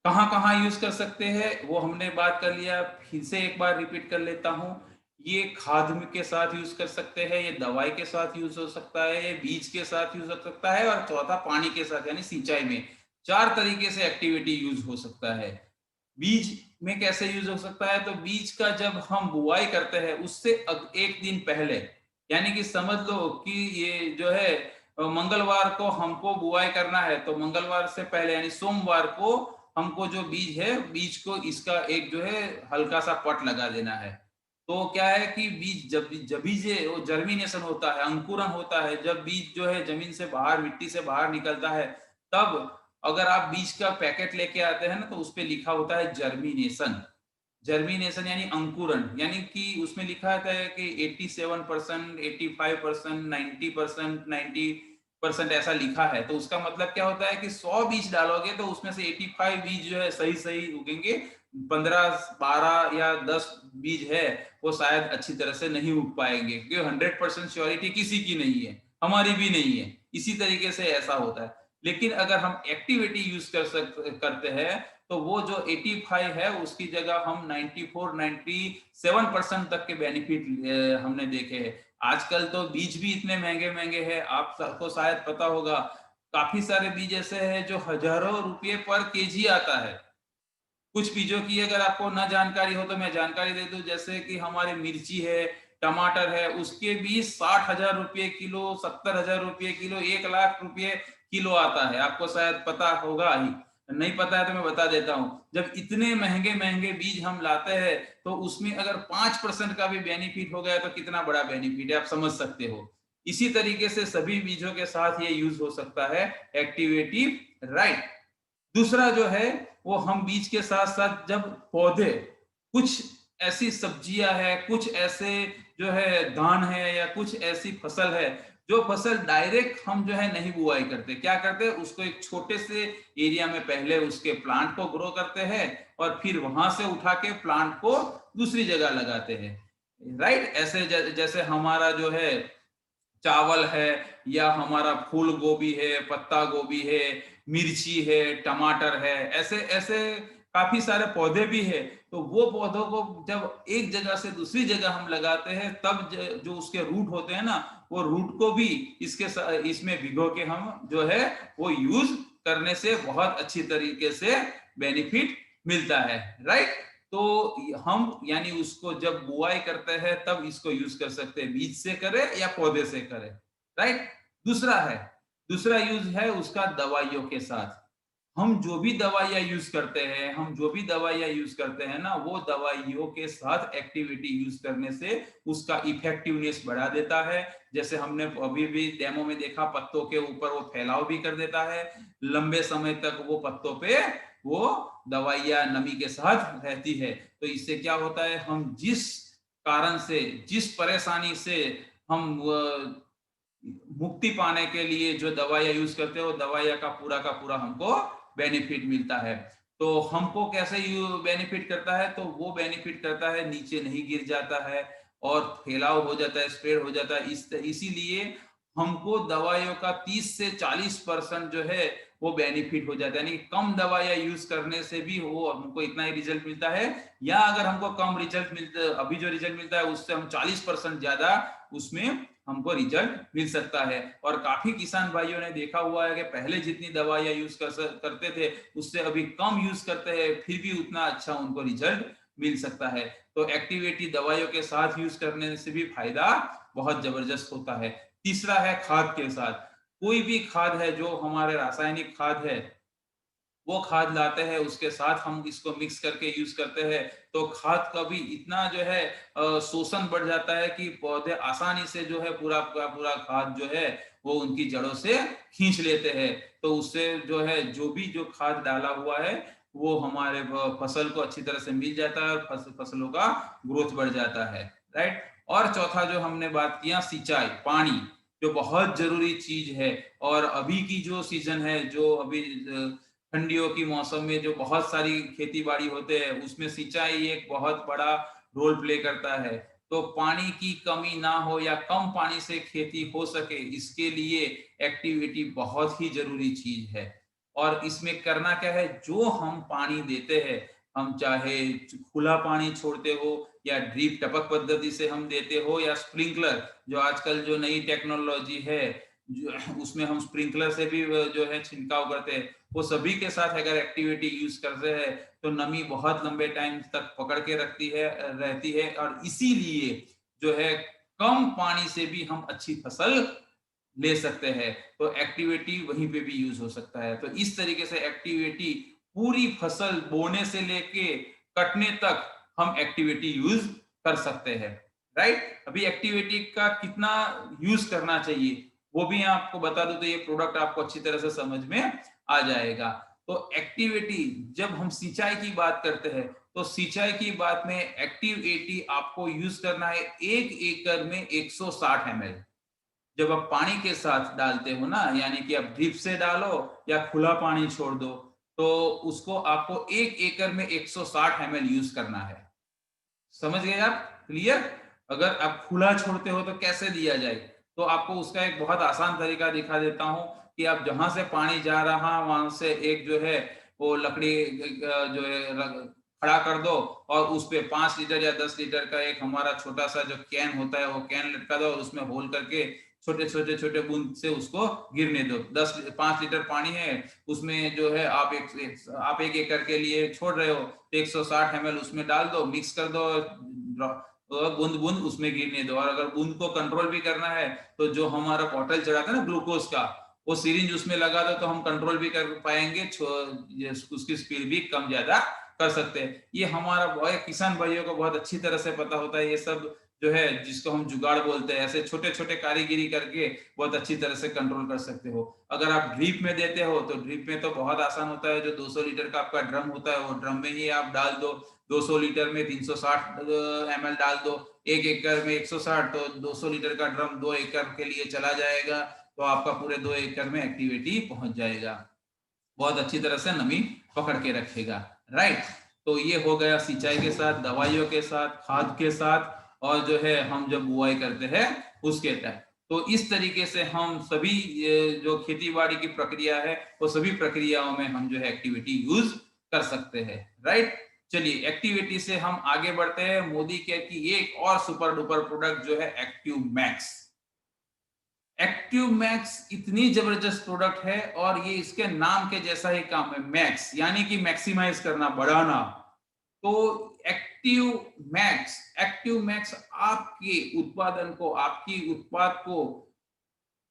कहाँ कहाँ यूज कर सकते हैं वो हमने बात कर लिया। फिर से एक बार रिपीट कर लेता हूँ। ये खाद के साथ यूज कर सकते हैं, ये दवाई के साथ यूज हो सकता है, ये बीज के साथ यूज हो सकता है और चौथा पानी के साथ यानी सिंचाई में। चार तरीके से एक्टिविटी यूज हो सकता है। बीज में कैसे यूज हो सकता है? तो बीज का जब हम बुआई करते हैं उससे एक दिन पहले, यानी कि समझ लो कि ये जो है मंगलवार को हमको बुआई करना है तो मंगलवार से पहले यानी सोमवार को हमको जो बीज है, बीज को इसका एक जो है हल्का सा पट लगा देना है। तो क्या है कि बीज जब बीज वो जर्मिनेशन होता है, अंकुरन होता है, जब बीज जो है जमीन से बाहर मिट्टी से बाहर निकलता है, तब अगर आप बीज का पैकेट लेके आते हैं ना तो उस पे लिखा होता है जर्मिनेशन। जर्मिनेशन यानी अंकुरन, यानी कि उसमें लिखा होता है कि 87%, 85%, 90%, 90% ऐसा लिखा है। तो उसका मतलब क्या होता है कि 100 बीज डालोगे तो उसमें से 85 बीज जो है सही सही उगेंगे। 15 12 या 10 बीज है वो शायद अच्छी तरह से नहीं उग पाएंगे, क्योंकि 100% श्योरिटी किसी की नहीं है, हमारी भी नहीं है। इसी तरीके से ऐसा होता है। लेकिन अगर हम एक्टिविटी यूज करते हैं तो वो जो 85 है उसकी जगह हम 94 97% तक के बेनिफिट हमने देखे हैं। आजकल तो बीज भी इतने महंगे महंगे हैं, आप सबको शायद पता होगा। काफी सारे बीज ऐसे हैं जो हजारों रुपये पर केजी आता है। कुछ बीजों की अगर आपको ना जानकारी हो तो मैं जानकारी दे दूं, जैसे कि हमारे मिर्ची है, टमाटर है, उसके बीज 60,000 रुपये किलो, 70,000 रुपये किलो, 1 लाख रुपये किलो आता है। आपको शायद पता होगा ही, नहीं पता है तो मैं बता देता हूँ। जब इतने महंगे महंगे बीज हम लाते हैं तो उसमें अगर 5% का भी बेनिफिट हो गया तो कितना बड़ा बेनिफिट है आप समझ सकते हो। इसी तरीके से सभी बीजों के साथ ये यूज हो सकता है एक्टिवेटिव, राइट। दूसरा जो है वो हम बीज के साथ साथ जब पौधे, कुछ ऐसी सब्जियां है, कुछ ऐसे जो है धान है या कुछ ऐसी फसल है जो फसल डायरेक्ट हम जो है नहीं बुआई करते, क्या करते हैं उसको एक छोटे से एरिया में पहले उसके प्लांट को ग्रो करते हैं और फिर वहां से उठा के प्लांट को दूसरी जगह लगाते हैं, राइट। ऐसे जैसे हमारा जो है चावल है या हमारा फूल गोभी है, पत्ता गोभी है, मिर्ची है, टमाटर है, ऐसे ऐसे काफी सारे पौधे भी है, तो वो पौधों को जब एक जगह से दूसरी जगह हम लगाते हैं तब जो उसके रूट होते हैं ना, वो रूट को भी इसमें भिगो के हम जो है वो यूज करने से बहुत अच्छी तरीके से बेनिफिट मिलता है, राइट। तो हम यानी उसको जब बुआई करते हैं तब इसको यूज कर सकते हैं, बीज से करें या पौधे से करें, राइट। दूसरा यूज है उसका दवाइयों के साथ। हम जो भी दवाइयाँ यूज करते हैं, ना, वो दवाइयों के साथ एक्टिविटी यूज करने से उसका इफेक्टिवनेस बढ़ा देता है। जैसे हमने अभी भी डेमो में देखा, पत्तों के ऊपर वो फैलाव भी कर देता है, लंबे समय तक वो पत्तों पे वो दवाइयाँ नमी के साथ रहती है। तो इससे क्या होता है, हम जिस परेशानी से हम मुक्ति पाने के लिए जो दवाइयाँ यूज करते हैं, वो दवाइयाँ का पूरा हमको बेनिफिट मिलता है। तो हमको कैसे बेनिफिट करता है, तो वो बेनिफिट करता है नीचे नहीं गिर जाता है और फैलाव हो जाता है, स्प्रेड हो जाता है। इसीलिए हमको दवाइयों का 30 से 40% जो है वो बेनिफिट हो जाता है, यानी कम दवाइयाँ यूज करने से भी वो हमको इतना ही रिजल्ट मिलता है, या अगर हमको कम रिजल्ट मिलता, अभी जो रिजल्ट मिलता है उससे हम 40% ज्यादा उसमें हमको रिजल्ट मिल सकता है। और काफी किसान भाइयों ने देखा हुआ है कि पहले जितनी दवाइयाँ यूज करते थे उससे अभी कम यूज करते हैं, फिर भी उतना अच्छा उनको रिजल्ट मिल सकता है। तो एक्टिविटी दवाइयों के साथ यूज करने से भी फायदा बहुत जबरदस्त होता है। तीसरा है खाद के साथ। कोई भी खाद है जो हमारे रासायनिक खाद है, वो खाद लाते हैं, उसके साथ हम इसको मिक्स करके यूज करते हैं, तो खाद का भी इतना जो है शोषण बढ़ जाता है कि पौधे आसानी से जो है पूरा खाद जो है वो उनकी जड़ों से खींच लेते हैं। तो उससे जो है जो खाद डाला हुआ है वो हमारे फसल को अच्छी तरह से मिल जाता है और फसलों का ग्रोथ बढ़ जाता है, राइट। और चौथा जो हमने बात किया, सिंचाई, पानी, जो बहुत जरूरी चीज है। और अभी की जो सीजन है, जो अभी ठंडियों की मौसम में जो बहुत सारी खेती बाड़ी होते हैं, उसमें सिंचाई एक बहुत बड़ा रोल प्ले करता है। तो पानी की कमी ना हो या कम पानी से खेती हो सके, इसके लिए एक्टिविटी बहुत ही जरूरी चीज है। और इसमें करना क्या है, जो हम पानी देते हैं, हम चाहे खुला पानी छोड़ते हो या ड्रिप टपक पद्धति से हम देते हो या स्प्रिंकलर, जो आजकल जो नई टेक्नोलॉजी है जो उसमें हम स्प्रिंकलर से भी जो है छिड़काव करते हैं, वो सभी के साथ अगर एक्टिविटी यूज करते हैं तो नमी बहुत लंबे टाइम तक पकड़ के रहती है, और इसीलिए जो है कम पानी से भी हम अच्छी फसल ले सकते हैं। तो एक्टिविटी वहीं पे भी यूज हो सकता है। तो इस तरीके से एक्टिविटी पूरी फसल बोने से लेके कटने तक हम एक्टिविटी यूज कर सकते हैं, राइट। अभी एक्टिविटी का कितना यूज करना चाहिए वो भी आपको बता दूं, तो ये प्रोडक्ट आपको अच्छी तरह से समझ में आ जाएगा। तो एक्टिविटी, जब हम सिंचाई की बात करते हैं, तो सिंचाई की बात में एक्टिविटी आपको यूज करना है 1 एकड़ में 160 ml। जब आप पानी के साथ डालते हो ना, यानी कि आप ड्रिप से डालो या खुला पानी छोड़ दो, तो उसको आपको 1 एकड़ में 160 ml यूज करना है। समझ गए आप, क्लियर। अगर आप खुला छोड़ते हो तो कैसे दिया जाए, तो आपको उसका एक बहुत आसान तरीका दिखा देता हूं कि आप जहां से पानी जा रहा वहां से एक जो है वो लकड़ी जो है खड़ा कर दो, और उस पे 5 लीटर या 10 लीटर का एक हमारा छोटा सा जो कैन होता है वो कैन लटका दो, और उसमें होल करके छोटे बूंद से उसको गिरने दो। 5 लीटर पानी है, उसमें जो है आप 1 एकड़ के लिए छोड़ रहे हो, 160 ml उसमें डाल दो, मिक्स कर दो, और बूंद बूंद उसमें गिरने दो। और अगर बूंद को कंट्रोल भी करना है तो जो हमारा बॉटल चढ़ाता है ना ग्लूकोज का, वो सिरिंज उसमें लगा दो, तो हम कंट्रोल भी कर पाएंगे, उसकी स्पीड भी कम ज्यादा कर सकते हैं। ये हमारा किसान भाइयों को बहुत अच्छी तरह से पता होता है ये सब जो है, जिसको हम जुगाड़ बोलते हैं। ऐसे छोटे छोटे कारीगिरी करके बहुत अच्छी तरह से कंट्रोल कर सकते हो। अगर आप ड्रिप में देते हो तो ड्रिप में तो बहुत आसान होता है, जो 200 लीटर का आपका ड्रम होता है वो ड्रम में ही आप डाल दो, 200 लीटर में 360 ml डाल दो, 1 एकड़ में 160, तो 200 लीटर का ड्रम 2 एकड़ के लिए चला जाएगा, तो आपका पूरे 2 एकड़ में एक्टिविटी पहुंच जाएगा, बहुत अच्छी तरह से नमी पकड़ के रखेगा, राइट। तो ये हो गया सिंचाई के साथ, दवाइयों के साथ, खाद के साथ, और जो है हम जब बुआई करते हैं उसके तहत। तो इस तरीके से हम सभी जो खेती बाड़ी की प्रक्रिया है वो सभी प्रक्रियाओं में हम जो है एक्टिविटी यूज कर सकते हैं, राइट। चलिए एक्टिविटी से हम आगे बढ़ते हैं। मोदी केयर की एक और सुपर डुपर प्रोडक्ट जो है एक्टिव मैक्स। एक्टिव मैक्स इतनी जबरदस्त प्रोडक्ट है और ये इसके नाम के जैसा ही काम है, मैक्स यानी कि मैक्सिमाइज करना, बढ़ाना। तो एक्टिव एक्टिव मैक्स आपके उत्पादन को, आपकी उत्पाद को,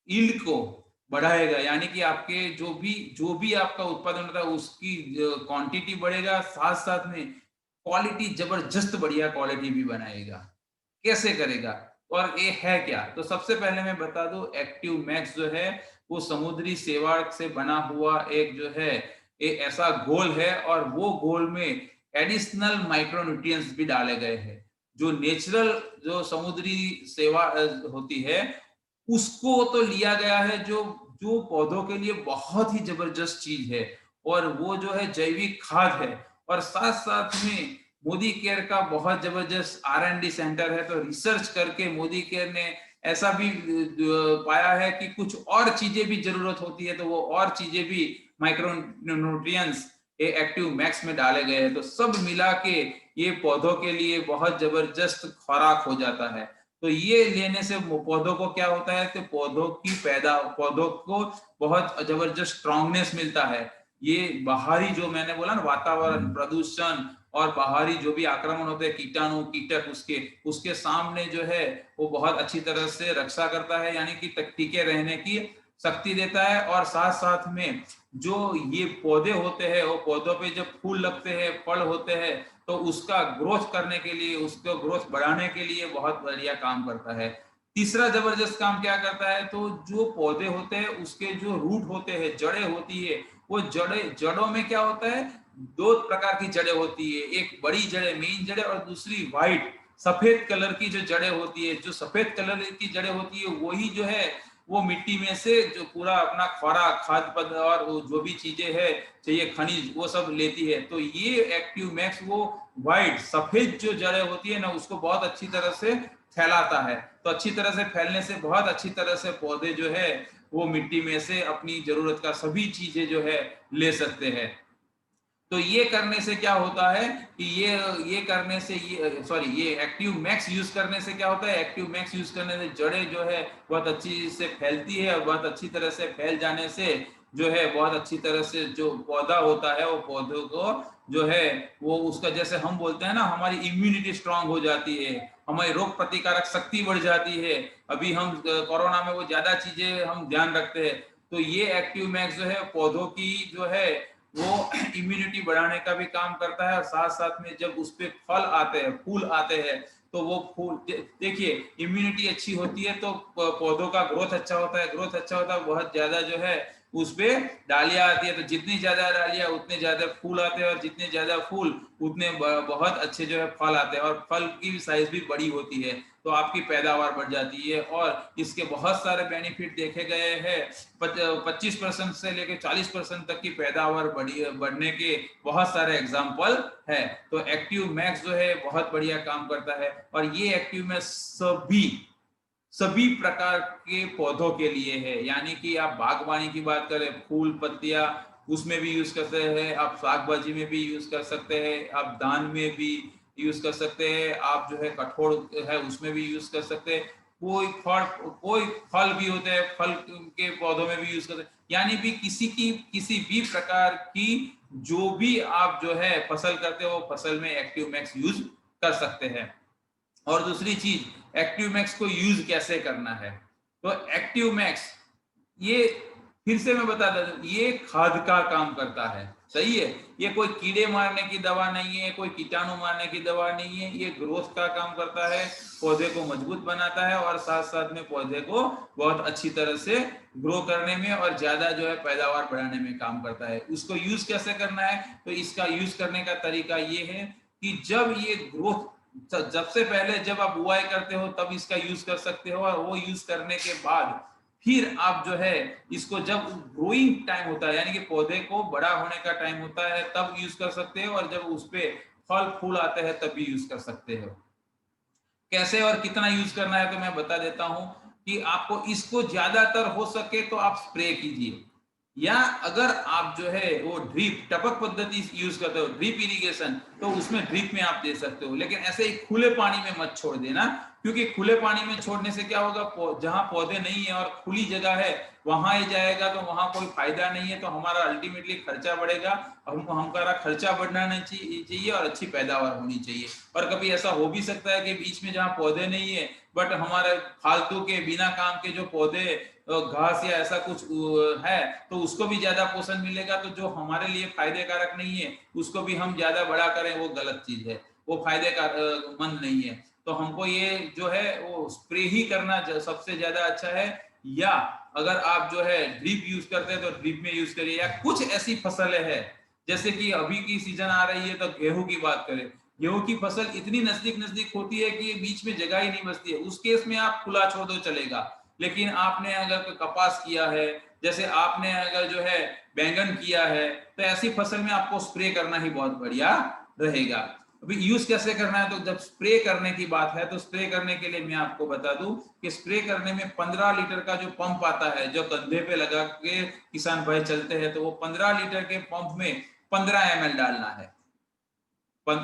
यील्ड को बढ़ाएगा, यानी कि आपके जो भी आपका उत्पादन होता है उसकी क्वांटिटी बढ़ेगा, साथ साथ में क्वालिटी जबरदस्त बढ़िया क्वालिटी भी बनाएगा। कैसे करेगा और ये है क्या? तो सबसे पहले मैं बता दूं, एक्टिव मैक्स जो है वो समुद्री सेवाड़ से बना हुआ एक जो है एक ऐसा घोल है, और वो घोल में एडिशनल माइक्रोन्यूट्रिएंट्स भी डाले गए हैं। जो नेचुरल जो समुद्री सेवा होती है उसको तो लिया गया है, जो जो पौधों के लिए बहुत ही जबरदस्त चीज है, और वो जो है जैविक खाद है। और साथ साथ में मोदी केयर का बहुत जबरदस्त R&D सेंटर है। तो रिसर्च करके मोदी केयर ने ऐसा भी पाया है कि कुछ और चीजें भी जरूरत होती है, तो वो और चीजें भी माइक्रो न्यूट्रिएंट्स ये एक्टिव मैक्स में डाले गए हैं। तो सब मिला के ये पौधों के लिए बहुत जबरदस्त खुराक हो जाता है। तो ये लेने से पौधों को क्या होता है कि पौधों को बहुत जबरदस्त स्ट्रांगनेस मिलता है। ये बाहरी जो मैंने बोला ना, वातावरण प्रदूषण और बाहरी जो भी आक्रमण होते हैं, कीटाणु कीटक, उसके सामने जो है वो बहुत अच्छी तरह से रक्षा करता है, यानी कि टिके रहने की शक्ति देता है। और साथ साथ में जो ये पौधे होते हैं, वो पौधों पे जब फूल लगते हैं, फल होते हैं, तो उसका ग्रोथ करने के लिए, उसको ग्रोथ बढ़ाने के लिए बहुत बढ़िया काम करता है। तीसरा जबरदस्त काम क्या करता है, तो जो पौधे होते हैं उसके जो रूट होते हैं, जड़ें होती है, वो जड़ों में क्या होता है, दो प्रकार की जड़ें होती है। एक बड़ी जड़ें, मेन जड़ें, और दूसरी व्हाइट सफेद कलर की जो जड़ें होती है। जो सफेद कलर की जड़ें होती है वही जो है वो मिट्टी में से जो पूरा अपना खुराक, खाद्य पदार्थ और जो भी चीजें है चाहिए, खनिज, वो सब लेती है। तो ये एक्टिव मैक्स वो व्हाइट सफेद जो जड़ें होती है ना, उसको बहुत अच्छी तरह से फैलाता है। तो अच्छी तरह से फैलने से बहुत अच्छी तरह से पौधे जो है वो मिट्टी में से अपनी जरूरत का सभी चीजें जो है ले सकते हैं। तो ये करने से क्या होता है कि ये करने से ये एक्टिव मैक्स यूज करने से क्या होता है, एक्टिव मैक्स यूज करने से जड़ें जो है बहुत अच्छी से फैलती है, और बहुत अच्छी तरह से फैल जाने से जो है बहुत अच्छी तरह से जो पौधा होता है, वो पौधों को जो है वो उसका, जैसे हम बोलते हैं ना, हमारी इम्यूनिटी स्ट्रांग हो जाती है, हमारी रोग प्रतिकारक शक्ति बढ़ जाती है। अभी हम कोरोना में वो ज्यादा चीजें हम ध्यान रखते हैं। तो ये एक्टिव मैक्स जो है पौधों की जो है वो इम्यूनिटी बढ़ाने का भी काम करता है। और साथ साथ में जब उस पे फल आते हैं, फूल आते हैं, तो वो फूल देखिए, इम्यूनिटी अच्छी होती है तो पौधों का ग्रोथ अच्छा होता है, ग्रोथ अच्छा होता है, बहुत ज्यादा जो है उस पे डालियां आती है। तो जितनी ज्यादा डालियां उतने ज्यादा फूल आते हैं, और जितने ज्यादा फूल उतने बहुत अच्छे जो है फल आते हैं, और फल की साइज भी बड़ी होती है, तो आपकी पैदावार बढ़ जाती है। और इसके बहुत सारे बेनिफिट देखे गए हैं। 25% से लेकर 40% तक की पैदावार बढ़ने के बहुत सारे एग्जाम्पल है। तो एक्टिव मैक्स जो है बहुत बढ़िया काम करता है। और ये एक्टिव मैक्स सभी प्रकार के पौधों के लिए है, यानी कि आप बागवानी की बात करें, फूल पत्तियां उसमें भी यूज करते हैं, आप साग भाजी में भी यूज कर सकते हैं, आप दान में भी यूज कर सकते हैं, आप जो है कठोर है उसमें भी यूज कर सकते हैं। कोई फल भी होते हैं, फल के पौधों में भी यूज करते हैं। यानी भी किसी भी प्रकार की जो भी आप जो है फसल करते हो, वो फसल में एक्टिव मैक्स यूज कर सकते हैं। और दूसरी चीज, एक्टिव मैक्स को यूज कैसे करना है, तो एक्टिव मैक्स ये फिर से मैं बता दूं, ये खाद का काम करता है, सही है। ये कोई कीड़े मारने की दवा नहीं है, कोई कीटाणु मारने की दवा नहीं है, ये ग्रोथ का काम करता है, पौधे को मजबूत बनाता है, और साथ साथ में पौधे को बहुत अच्छी तरह से ग्रो करने में और ज्यादा जो है पैदावार बढ़ाने में काम करता है। उसको यूज कैसे करना है, तो इसका यूज करने का तरीका ये है कि जब ये ग्रोथ, जब से पहले जब आप बुआई करते हो तब इसका यूज कर सकते हो, और वो यूज करने के बाद फिर आप जो है इसको जब ग्रोइंग टाइम होता है, यानी कि पौधे को बड़ा होने का टाइम होता है, तब यूज कर सकते हो, और जब उस पे फल फूल आते हैं तब भी यूज कर सकते हो। कैसे और कितना यूज करना है तो मैं बता देता हूं कि आपको इसको ज्यादातर हो सके तो आप स्प्रे कीजिए, या अगर आप जो है वो ड्रिप टपक पद्धति यूज करते हो, ड्रिप इरिगेशन, तो उसमें ड्रिप में आप दे सकते हो। लेकिन ऐसे ही खुले पानी में मत छोड़ देना, क्योंकि खुले पानी में छोड़ने से क्या होगा, जहां पौधे नहीं है और खुली जगह है वहां ही जाएगा, तो वहां कोई फायदा नहीं है, तो हमारा अल्टीमेटली खर्चा बढ़ेगा। हमारा खर्चा बढ़ना नहीं चाहिए और अच्छी पैदावार होनी चाहिए। और कभी ऐसा हो भी सकता है कि बीच में जहाँ पौधे नहीं है बट हमारे फालतू के बिना काम के जो पौधे घास या ऐसा कुछ है, तो उसको भी ज्यादा पोषण मिलेगा, तो जो हमारे लिए फायदे कारक नहीं है उसको भी हम ज्यादा बड़ा करें, वो गलत चीज है, वो फायदे का मंद नहीं है। तो हमको ये जो है वो स्प्रे ही करना सबसे ज्यादा अच्छा है। या अगर आप जो है ड्रिप यूज करते हैं तो ड्रिप में यूज करिए। या कुछ ऐसी फसलें हैं, जैसे कि अभी की सीजन आ रही है तो गेहूं की बात करें, गेहूं की फसल इतनी नजदीक नजदीक होती है कि बीच में जगह ही नहीं बचती है, उस केस में आप खुला छोड़ दो चलेगा। लेकिन आपने अगर कपास किया है, जैसे आपने अगर जो है बैंगन किया है, तो ऐसी फसल में आपको स्प्रे करना ही बहुत बढ़िया रहेगा। अभी यूज कैसे करना है, तो जब स्प्रे करने की बात है तो स्प्रे करने के लिए मैं आपको बता दूं कि स्प्रे करने में 15 लीटर का जो पंप आता है, जो कंधे पे लगा के किसान भाई चलते हैं, तो वो 15 लीटर के पंप में 15 ml डालना है।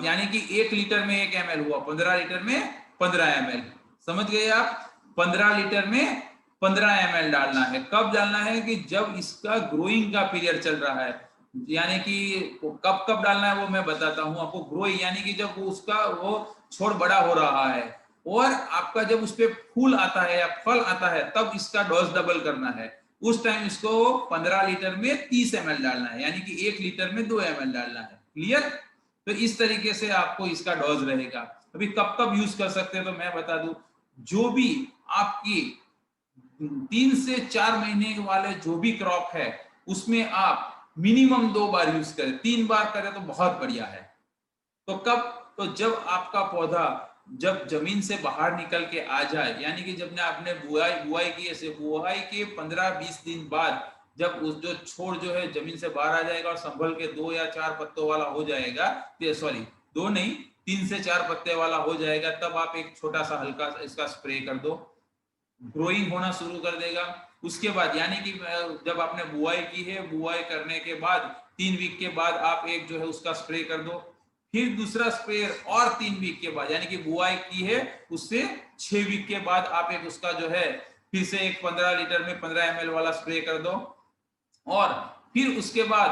यानी कि 1 लीटर में 1 ml हुआ, 15 लीटर में 15 ml। समझ गए आप? 15 लीटर में 15 ml डालना है। कब डालना है? कि जब इसका ग्रोइंग का पीरियड चल रहा है, यानी कि कब कब डालना है वो मैं बताता हूं आपको। ग्रोइंग यानी कि जब उसका वो छोड़ बड़ा हो रहा है और आपका जब उस पर फूल आता है या फल आता है, तब इसका डोज डबल करना है। उस टाइम इसको 15 लीटर में 30 ml डालना है, यानी कि 1 लीटर में 2 ml डालना है। क्लियर? तो इस तरीके से आपको इसका डोज रहेगा। अभी कब कब यूज कर सकते हैं तो मैं बता दूं, जो भी आपकी 3 से 4 महीने वाले जो भी क्रॉप है उसमें आप मिनिमम 2 बार यूज करें, 3 बार करें तो बहुत बढ़िया है। तो कब? तो जब आपका पौधा जब जमीन से बाहर निकल के आ जाए, यानी कि जब ने आपने बुआई की, ऐसे बुआई के 15-20 दिन बाद जब उस जो छोड़ जो है जमीन से बाहर आ जाएगा और संभल के 2 या 4 पत्तों वाला हो जाएगा, सॉरी 2 नहीं, 3 से 4 पत्ते वाला हो जाएगा, तब आप एक छोटा सा हल्का इसका स्प्रे कर दो, ग्रोइंग होना शुरू कर देगा। उसके बाद यानी कि जब आपने बुआई की है, बुआई करने के बाद 3 वीक के बाद आप एक जो है उसका स्प्रे कर दो, फिर दूसरा स्प्रे और 3 वीक के बाद, यानी कि बुआई की है उससे 6 वीक के बाद आप एक उसका जो है फिर से एक 15 लीटर में 15 ml वाला स्प्रे कर दो। और फिर उसके बाद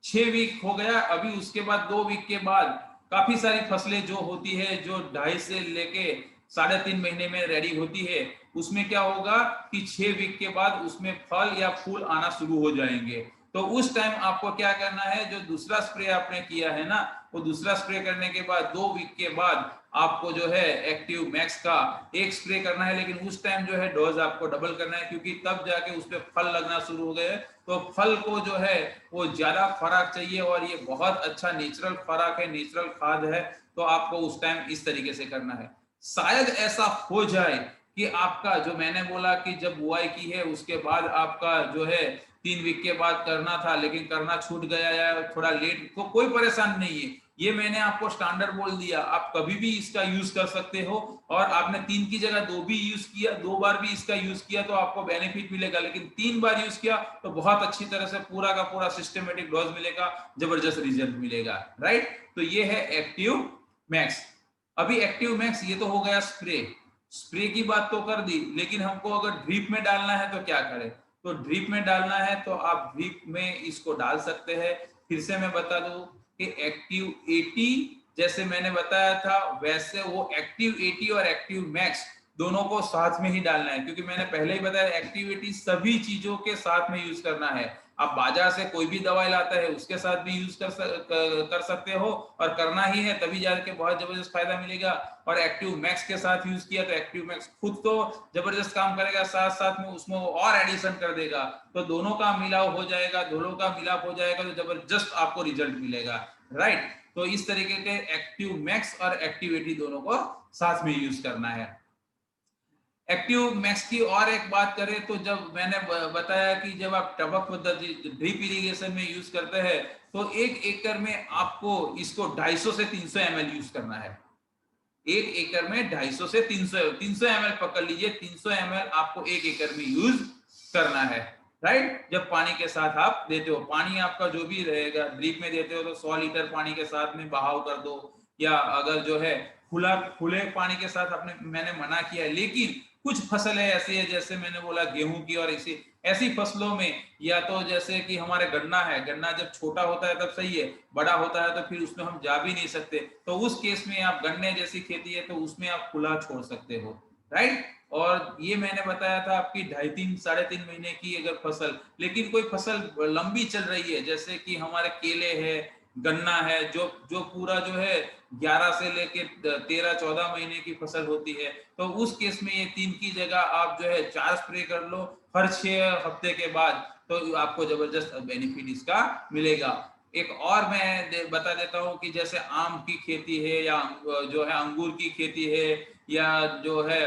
6 वीक हो गया, अभी उसके बाद 2 वीक के बाद काफी सारी फसलें जो होती है जो 2.5 से लेके 3.5 महीने में रेडी होती है, उसमें क्या होगा कि 6 वीक के बाद उसमें फल या फूल आना शुरू हो जाएंगे। तो उस टाइम आपको क्या करना है, जो दूसरा स्प्रे आपने किया है ना, वो दूसरा स्प्रे करने के बाद 2 वीक के बाद आपको जो है एक्टिव मैक्स का एक स्प्रे करना है। लेकिन उस टाइम जो है डोज आपको डबल करना है, क्योंकि तब जाके उस पर फल लगना शुरू हो गए, तो फल को जो है वो ज्यादा खुराक चाहिए, और ये बहुत अच्छा नेचुरल खुराक है, नेचुरल खाद है, तो आपको उस टाइम इस तरीके से करना है। शायद ऐसा हो जाए कि आपका जो मैंने बोला कि जब बुआई की है उसके बाद आपका जो है 3 वीक के बाद करना था लेकिन करना छूट गया या थोड़ा लेट, तो कोई परेशान नहीं है, ये मैंने आपको स्टैंडर्ड बोल दिया, आप कभी भी इसका यूज कर सकते हो। और आपने 3 की जगह 2 भी यूज किया, 2 बार भी इसका यूज किया तो आपको बेनिफिट मिलेगा, लेकिन 3 बार यूज किया तो बहुत अच्छी तरह से पूरा का पूरा सिस्टमेटिक डोज मिलेगा, जबरदस्त रिजल्ट मिलेगा। राइट? तो ये है एक्टिव मैक्स। अभी एक्टिव मैक्स ये तो हो गया स्प्रे, स्प्रे की बात तो कर दी, लेकिन हमको अगर ड्रिप में डालना है तो क्या करें? तो ड्रिप में डालना है तो आप ड्रिप में इसको डाल सकते हैं। फिर से मैं बता दूं कि एक्टिव 80 जैसे मैंने बताया था, वैसे वो एक्टिव 80 और एक्टिव मैक्स दोनों को साथ में ही डालना है, क्योंकि मैंने पहले ही बताया एक्टिविटी सभी चीजों के साथ में यूज करना है। आप बाजार से कोई भी दवाई लाता है उसके साथ भी यूज कर सकते हो, और करना ही है तभी जाके बहुत जबरदस्त फायदा मिलेगा। और एक्टिव मैक्स के साथ यूज किया तो एक्टिव मैक्स खुद तो जबरदस्त काम करेगा, साथ साथ में उसमें और एडिशन कर देगा, तो दोनों का मिलाव हो जाएगा, दोनों का मिलाप हो जाएगा, तो जबरदस्त आपको रिजल्ट मिलेगा। राइट? तो इस तरीके के एक्टिव मैक्स और एक्टिविटी दोनों को साथ में यूज करना है। एक्टिव मैक्स की और एक बात करें तो जब मैंने बताया कि जब आप टपक पद्धति ड्रिप इरिगेशन में यूज करते हैं तो 1 एकड़ में आपको इसको 250 से 300 ml यूज करना है। 1 एकड़ में 250 से 300 ml पकड़ लीजिए, 300 ml आपको 1 एकड़ में यूज करना है। राइट। जब पानी के साथ आप देते हो, पानी आपका जो भी रहेगा, ड्रिप में देते हो तो 100 लीटर पानी के साथ में बहाव कर दो, या अगर जो है खुले पानी के साथ आपने, मैंने मना किया है। लेकिन कुछ फसलें ऐसी है, जैसे मैंने बोला गेहूं की, और इसी ऐसी फसलों में, या तो जैसे कि हमारे गन्ना है, गन्ना जब छोटा होता है तब सही है, बड़ा होता है तो फिर उसमें हम जा भी नहीं सकते, तो उस केस में आप गन्ने जैसी खेती है तो उसमें आप खुला छोड़ सकते हो, राइट। और ये मैंने बताया था आपकी 2.5-3 महीने की अगर फसल, लेकिन कोई फसल लंबी चल रही है, जैसे कि हमारे केले है, गन्ना है, जो जो पूरा जो है 11 से लेके 13-14 महीने की फसल होती है, तो उस केस में ये 3 की जगह आप जो है 4 स्प्रे कर लो हर 6 हफ्ते के बाद, तो आपको जबरदस्त बेनिफिट इसका मिलेगा। एक और मैं बता देता हूँ कि जैसे आम की खेती है, या जो है अंगूर की खेती है, या जो है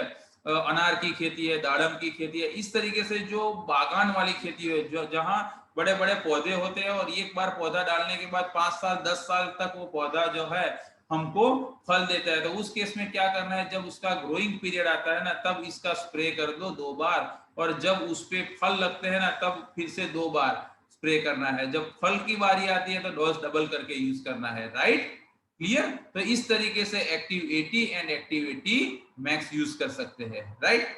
अनार की खेती है, दाड़म की खेती है, इस तरीके से जो बागान वाली खेती है, जो जहाँ बड़े बड़े पौधे होते हैं और एक बार पौधा डालने के बाद 5 साल 10 साल तक वो पौधा जो है हमको फल देता है, तो उस केस में क्या करना है, जब उसका ग्रोइंग पीरियड आता है ना, तब इसका स्प्रे कर दो 2 बार, और जब उस पे फल लगते हैं ना, तब फिर से 2 बार स्प्रे करना है। जब फल की बारी आती है तो डोज डबल करके यूज करना है, राइट। क्लियर। तो इस तरीके से active 80 and active 80 max use कर सकते हैं, राइट।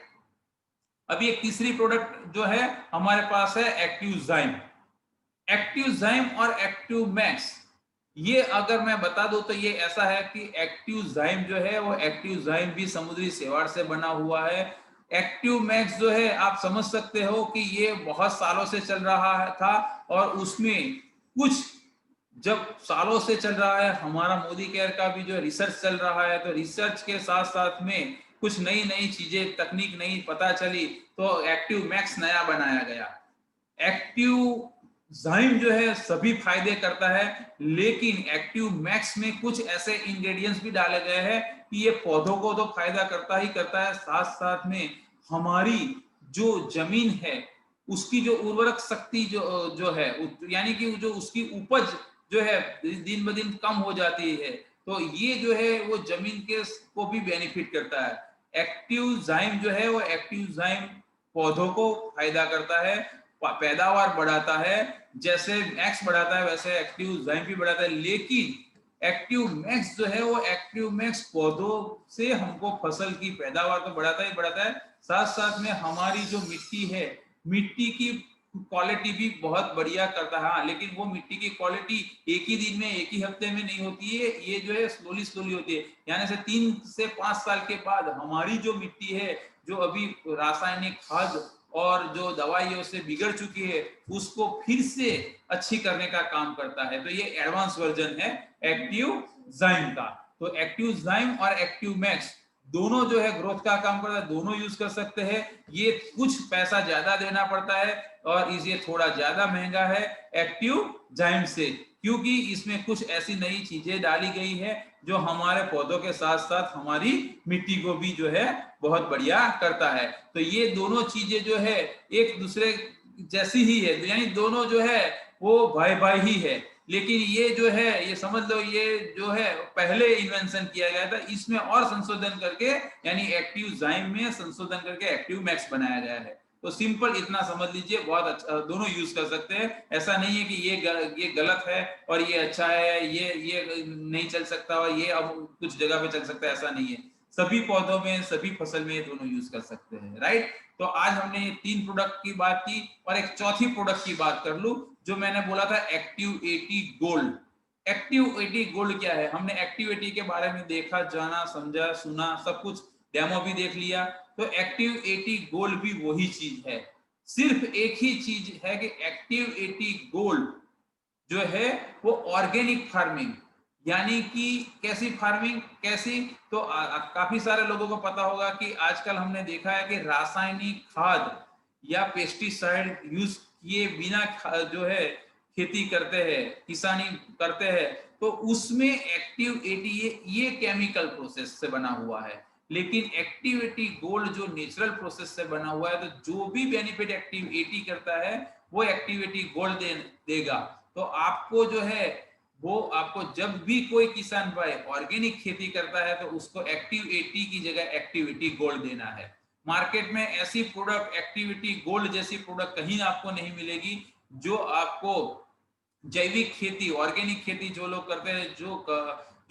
अभी एक तीसरी प्रोडक्ट जो है हमारे पास है एक्टिव जाइम। एक्टिव जाइम और एक्टिव मैक्स, ये अगर मैं बता दूं तो ये ऐसा है कि एक्टिव जाइम जो है वो एक्टिव जाइम भी समुद्री सेवाड़ से बना हुआ है। एक्टिव मैक्स जो है आप समझ सकते हो कि ये बहुत सालों से चल रहा था, और उसमें कुछ, जब सालों से चल रहा है, हमारा मोदी केयर का भी जो रिसर्च चल रहा है, तो रिसर्च के साथ साथ में कुछ नई नई चीजें, तकनीक नई पता चली, तो एक्टिव मैक्स नया बनाया गया। एक्टिव जाइम जो है सभी फायदे करता है, लेकिन एक्टिव मैक्स में कुछ ऐसे इंग्रेडिएंट्स भी डाले गए हैं कि ये पौधों को तो फायदा करता ही करता है, साथ साथ में हमारी जो जमीन है उसकी जो उर्वरक शक्ति जो जो है, यानी कि जो उसकी उपज जो है दिन ब दिन कम हो जाती है, तो ये जो है वो जमीन के को भी बेनिफिट करता है। एक्टिव जाइम जो है वो एक्टिव जाइम पौधों को फायदा करता है, पैदावार बढ़ाता है, जैसे मैक्स बढ़ाता है वैसे एक्टिव जाइम भी बढ़ाता है। लेकिन एक्टिव मैक्स जो है वो एक्टिव मैक्स पौधों से हमको फसल की पैदावार तो बढ़ाता ही बढ़ाता है, साथ साथ में हमारी जो मिट्टी है, मिट्टी की क्वालिटी भी बहुत बढ़िया करता है। हाँ, लेकिन वो मिट्टी की क्वालिटी एक ही दिन में, एक ही हफ्ते में नहीं होती है, ये जो है स्लोली स्लोली होती है, यानी से 3 से 5 साल के बाद हमारी जो मिट्टी है, जो अभी रासायनिक खाद और जो दवाइयों से बिगड़ चुकी है, उसको फिर से अच्छी करने का काम करता है। तो ये एडवांस वर्जन है एक्टिव जाइम का। तो एक्टिव जाइम और एक्टिव मैक्स दोनों जो है ग्रोथ का काम करता है, दोनों यूज कर सकते हैं। ये कुछ पैसा ज्यादा देना पड़ता है और ये थोड़ा ज्यादा महंगा है एक्टिव जाइम से, क्योंकि इसमें कुछ ऐसी नई चीजें डाली गई है जो हमारे पौधों के साथ साथ हमारी मिट्टी को भी जो है बहुत बढ़िया करता है। तो ये दोनों चीजें जो है एक दूसरे जैसी ही है, यानी दोनों जो है वो भाई भाई ही है। लेकिन ये जो है, ये समझ लो, ये जो है पहले इन्वेंशन किया गया था, इसमें और संशोधन करके, यानी एक्टिव जाइम में संशोधन करके एक्टिव मैक्स बनाया गया है। तो सिंपल इतना समझ लीजिए, बहुत अच्छा, दोनों यूज कर सकते हैं। ऐसा नहीं है कि ये गलत है और ये अच्छा है, ये नहीं चल सकता और ये अब कुछ जगह पे चल सकता है, ऐसा नहीं है। सभी पौधों में, सभी फसल में दोनों यूज कर सकते हैं, राइट। तो आज हमने ये 3 प्रोडक्ट की बात की, और एक चौथी प्रोडक्ट की बात कर लूं, जो मैंने बोला था एक्टिव 80 गोल्ड। एक्टिव 80 गोल्ड क्या है? हमने एक्टिव 80 के बारे में देखा, जाना, समझा, सुना, सब कुछ, डेमो भी देख लिया। तो एक्टिव 80 गोल्ड भी वही चीज है, सिर्फ एक ही चीज है कि एक्टिव 80 गोल्ड जो है वो ऑर्गेनिक फार्मिंग, यानी कि कैसी फार्मिंग, कैसी, तो काफी सारे लोगों को पता होगा कि आजकल हमने देखा है कि रासायनिक खाद या पेस्टिसाइड यूज किए बिना जो है खेती करते हैं, किसानी करते हैं, तो उसमें एक्टिव 80 ये केमिकल प्रोसेस से बना हुआ है। लेकिन एक्टिव 80 गोल्ड जो नेचुरल प्रोसेस से बना हुआ है, तो जो भी बेनिफिट एक्टिव 80 करता है वो एक्टिव 80 गोल्ड देगा। तो आपको जो है वो, आपको जब भी कोई किसान भाई ऑर्गेनिक खेती करता है तो उसको एक्टिव 80 की जगह एक्टिव 80 गोल्ड देना है। मार्केट में ऐसी प्रोडक्ट, एक्टिविटी गोल्ड जैसी प्रोडक्ट कहीं आपको नहीं मिलेगी जो आपको जैविक खेती, ऑर्गेनिक खेती जो लोग करते हैं,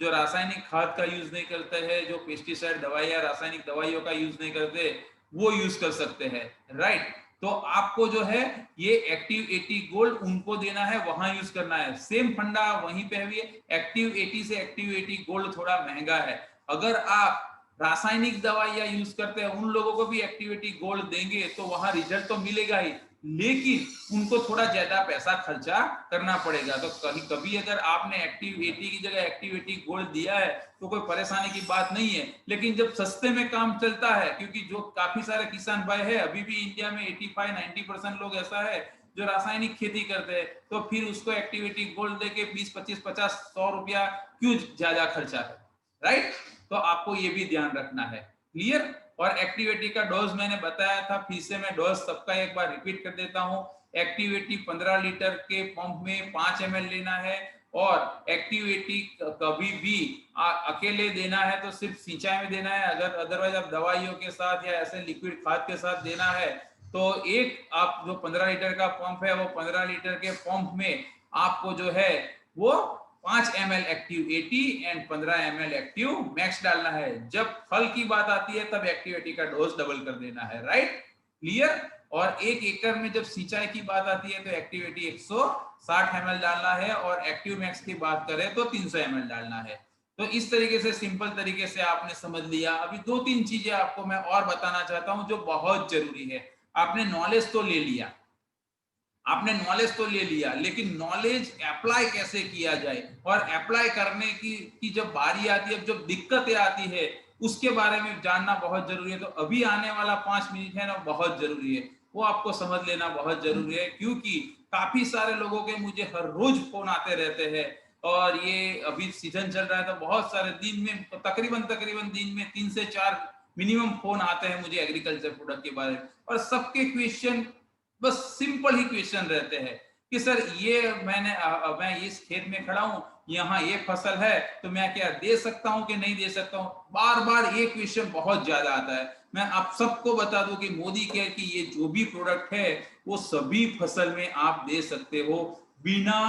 जो रासायनिक खाद का यूज नहीं करते हैं, जो पेस्टिसाइड दवाइयां, रासायनिक दवाइयों का यूज नहीं करते, वो यूज कर सकते हैं, राइट। तो आपको जो है ये एक्टिव 80 गोल्ड उनको देना है, वहां यूज करना है। सेम फंडा वहीं पे भी है। एक्टिव 80 से एक्टिव 80 गोल्ड थोड़ा महंगा है। अगर आप रासायनिक दवाइयां यूज करते हैं, उन लोगों को भी एक्टिविटी गोल्ड देंगे तो वहां रिजल्ट तो मिलेगा ही, लेकिन उनको थोड़ा ज्यादा पैसा खर्चा करना पड़ेगा। तो कभी कभी अगर आपने एक्टिव 80 की जगह एक्टिविटी गोल्ड दिया है तो कोई परेशानी की बात नहीं है। लेकिन जब सस्ते में काम चलता है, क्योंकि जो काफी सारे किसान भाई है अभी भी इंडिया में 85-90% लोग ऐसा है जो रासायनिक खेती करते हैं, तो फिर उसको एक्टिविटी गोल्ड देके 20, 25, 50, 100 रुपया क्यों ज्यादा खर्चा है, राइट। तो आपको ये भी ध्यान रखना है, क्लियर। और एक्टिविटी का डोज मैंने बताया था, फिर से मैं डोज सबका एक बार रिपीट कर देता हूं। एक्टिविटी 15 लीटर के पंप में 5 ml लेना है, और एक्टिविटी कभी भी अकेले देना है तो सिर्फ सिंचाई में देना है। अगर अदरवाइज आप दवाइयों के साथ या ऐसे लिक्विड खाद के साथ देना है तो एक आप जो 15 लीटर का पंप है, वो 15 लीटर के पंप में आपको जो है वो 5 ml active 80 and 15 ml active max डालना है। जब फल की बात आती है तब एक्टिविटी का डोज डबल कर देना है, राइट, क्लियर। और 1 एकड़ में जब सिंचाई की बात आती है तो एक्टिविटी 160 ml डालना है, और एक्टिव मैक्स की बात करें तो 300 ml डालना है। तो इस तरीके से, सिंपल तरीके से आपने समझ लिया। अभी 2-3 चीजें आपको मैं और बताना चाहता हूं जो बहुत जरूरी है। आपने नॉलेज तो ले लिया, लेकिन नॉलेज अप्लाई कैसे किया जाए, और अप्लाई करने की जब बारी आती है, जब दिक्कतें आती है, उसके बारे में जानना बहुत जरूरी है। तो अभी आने वाला 5 मिनट है ना, बहुत जरूरी है, वो आपको समझ लेना बहुत जरूरी है। क्योंकि काफी सारे लोगों के मुझे हर रोज फोन आते रहते हैं, और ये अभी सीजन चल रहा है तो बहुत सारे दिन में तकरीबन दिन में 3 से 4 मिनिमम फोन आते हैं मुझे एग्रीकल्चर प्रोडक्ट के बारे में। और सबके क्वेश्चन बस सिंपल ही क्वेश्चन रहते हैं कि सर ये मैं इस खेत में खड़ा हूं, यहाँ ये फसल है, तो मैं क्या दे सकता हूं कि नहीं दे सकता हूं। बार बार ये क्वेश्चन बहुत ज्यादा आता है। मैं आप सबको बता दूं कि मोदी केयर की ये जो भी प्रोडक्ट है वो सभी फसल में आप दे सकते हो बिना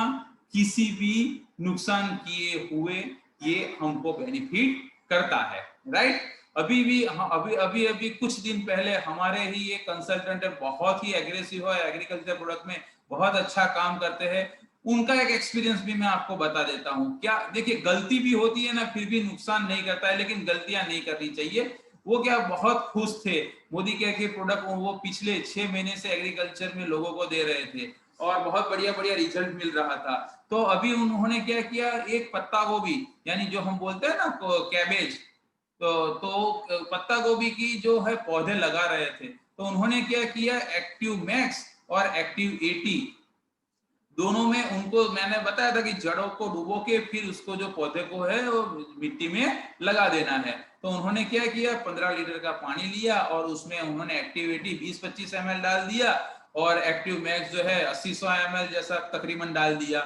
किसी भी नुकसान किए हुए। ये हमको बेनिफिट करता है, राइट। अभी भी अभी अभी अभी कुछ दिन पहले हमारे ही एक कंसल्टेंट है, बहुत ही एग्रेसिव है एग्रीकल्चर प्रोडक्ट में, बहुत अच्छा काम करते हैं। उनका एक एक्सपीरियंस भी मैं आपको बता देता हूं। क्या देखिए, गलती भी होती है ना, फिर भी नुकसान नहीं करता है, लेकिन गलतियां नहीं करनी चाहिए। वो क्या बहुत खुश थे मोदी केयर के प्रोडक्ट, वो पिछले 6 महीने से एग्रीकल्चर में लोगों को दे रहे थे और बहुत बढ़िया बढ़िया रिजल्ट मिल रहा था। तो अभी उन्होंने क्या किया, एक पत्ता गोभी, यानी जो हम बोलते हैं ना कैबेज, तो पत्ता गोभी की जो है पौधे लगा रहे थे, तो उन्होंने क्या किया, एक्टिव मैक्स और एक्टिव 80 दोनों में उनको मैंने बताया था कि जड़ों को डुबो के फिर उसको जो पौधे को है वो मिट्टी में लगा देना है। तो उन्होंने क्या किया, 15 लीटर का पानी लिया और उसमें उन्होंने एक्टिविटी 20-25 ml डाल दिया, और एक्टिव मैक्स जो है 80-100 ml जैसा तकरीबन डाल दिया।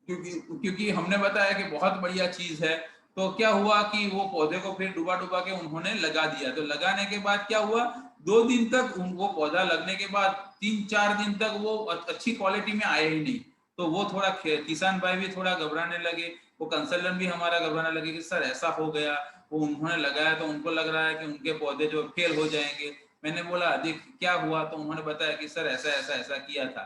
क्योंकि क्योंकि हमने बताया कि बहुत बढ़िया चीज है। तो क्या हुआ कि वो पौधे को फिर डुबा डुबा के उन्होंने लगा दिया। तो लगाने के बाद क्या हुआ, 2 दिन तक उनको पौधा लगने के बाद 3-4 दिन तक वो अच्छी क्वालिटी में आए ही नहीं। तो वो थोड़ा किसान भाई भी थोड़ा घबराने लगे, वो कंसल्टेंट भी हमारा घबराने लगे कि सर ऐसा हो गया। वो उन्होंने लगाया तो उनको लग रहा है कि उनके पौधे जो फेल हो जाएंगे। मैंने बोला देख क्या हुआ, तो उन्होंने बताया कि सर ऐसा ऐसा ऐसा किया था।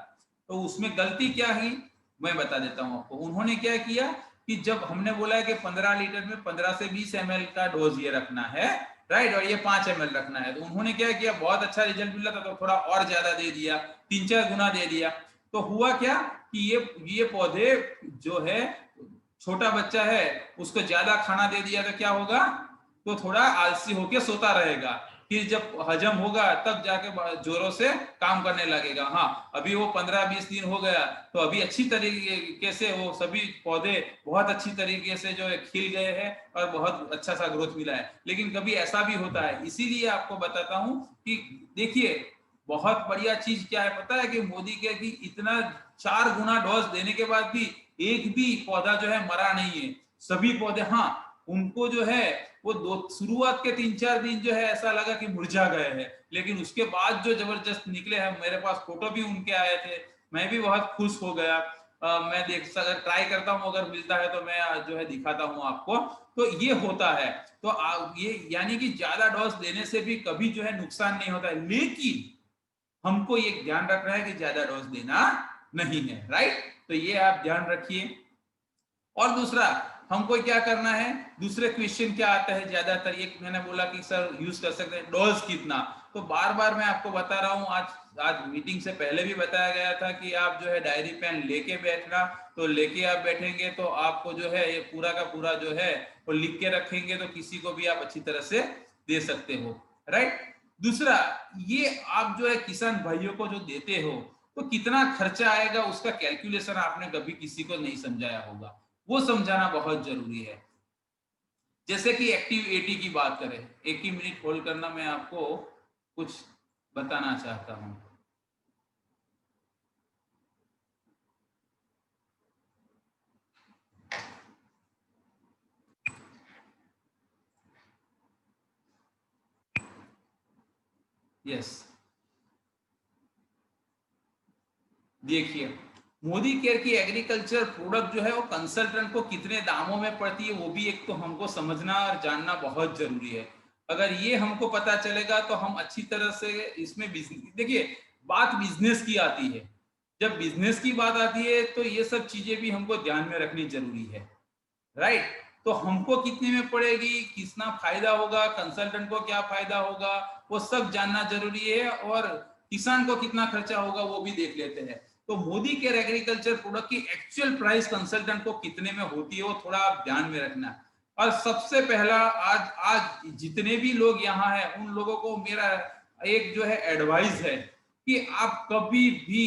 तो उसमें गलती क्या है मैं बता देता हूं आपको। उन्होंने क्या किया कि जब हमने बोला है कि 15 लीटर में 15 से 20 ml का डोज ये रखना है, राइट, और ये 5 ml रखना है, तो उन्होंने क्या किया, बहुत अच्छा रिजल्ट मिला था तो थोड़ा और ज्यादा दे दिया, 3-4 गुना दे दिया। तो हुआ क्या कि ये पौधे जो है, छोटा बच्चा है उसको ज्यादा खाना दे दिया तो क्या होगा, तो थोड़ा आलसी होके सोता रहेगा। फिर जब हजम होगा तब जाके जोरों से काम करने लगेगा। हाँ, अभी वो 15-20 दिन हो गया तो अभी अच्छी तरीके से वो सभी पौधे बहुत अच्छी तरीके से जो है खिल गए हैं और बहुत अच्छा सा ग्रोथ मिला है। लेकिन कभी ऐसा भी होता है, इसीलिए आपको बताता हूं कि देखिए बहुत बढ़िया चीज क्या है पता है, कि मोदी के कि इतना 4 गुना डोज देने के बाद भी एक भी पौधा जो है मरा नहीं है। सभी पौधे, हाँ, उनको जो है वो दो शुरुआत के 3-4 दिन जो है ऐसा लगा कि मुरझा गए हैं, लेकिन उसके बाद जो जबरदस्त निकले हैं, मेरे पास फोटो भी उनके आए थे, मैं भी बहुत खुश हो गया। मैं अगर ट्राई करता हूँ, अगर मिलता है तो मैं जो है दिखाता हूँ आपको। तो ये होता है। तो ये यानी कि ज्यादा डोज देने से भी कभी जो है नुकसान नहीं होता है, लेकिन हमको ये ध्यान रखना है कि ज्यादा डोज देना नहीं है, राइट। तो ये आप ध्यान रखिए। और दूसरा, हमको क्या करना है, दूसरे क्वेश्चन क्या आता है ज्यादातर, ये मैंने बोला कि सर यूज कर सकते हैं डोज कितना। तो बार बार मैं आपको बता रहा हूं, आज आज मीटिंग से पहले भी बताया गया था कि आप जो है डायरी पेन लेके बैठना। तो लेके आप बैठेंगे तो आपको जो है ये पूरा का पूरा जो है वो लिख के रखेंगे, तो किसी को भी आप अच्छी तरह से दे सकते हो, राइट। दूसरा, ये आप जो है किसान भाइयों को जो देते हो, तो कितना खर्चा आएगा उसका कैलकुलेशन आपने कभी किसी को नहीं समझाया होगा, वो समझाना बहुत जरूरी है। जैसे कि एक्टिविटी की बात करें, एक ही मिनट होल्ड करना, मैं आपको कुछ बताना चाहता हूं। यस, देखिए, मोदी केयर की एग्रीकल्चर प्रोडक्ट जो है वो कंसल्टेंट को कितने दामों में पड़ती है, वो भी एक तो हमको समझना और जानना बहुत जरूरी है। अगर ये हमको पता चलेगा तो हम अच्छी तरह से इसमें बिजनेस, देखिए बात बिजनेस की आती है, जब बिजनेस की बात आती है तो ये सब चीजें भी हमको ध्यान में रखनी जरूरी है, राइट। तो हमको कितने में पड़ेगी, कितना फायदा होगा, कंसल्टेंट को क्या फायदा होगा, वो सब जानना जरूरी है। और किसान को कितना खर्चा होगा वो भी देख लेते हैं। तो मोदी केयर एग्रीकल्चर प्रोडक्ट की एक्चुअल प्राइस कंसल्टेंट को कितने में होती है वो थोड़ा आप ध्यान में रखना। और सबसे पहला, आज आज जितने भी लोग यहाँ हैं उन लोगों को मेरा एक जो है एडवाइस है कि आप कभी भी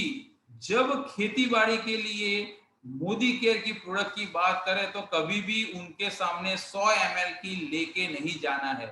जब खेती बाड़ी के लिए मोदी केयर की प्रोडक्ट की बात करें तो कभी भी उनके सामने 100 ml की लेके नहीं जाना है।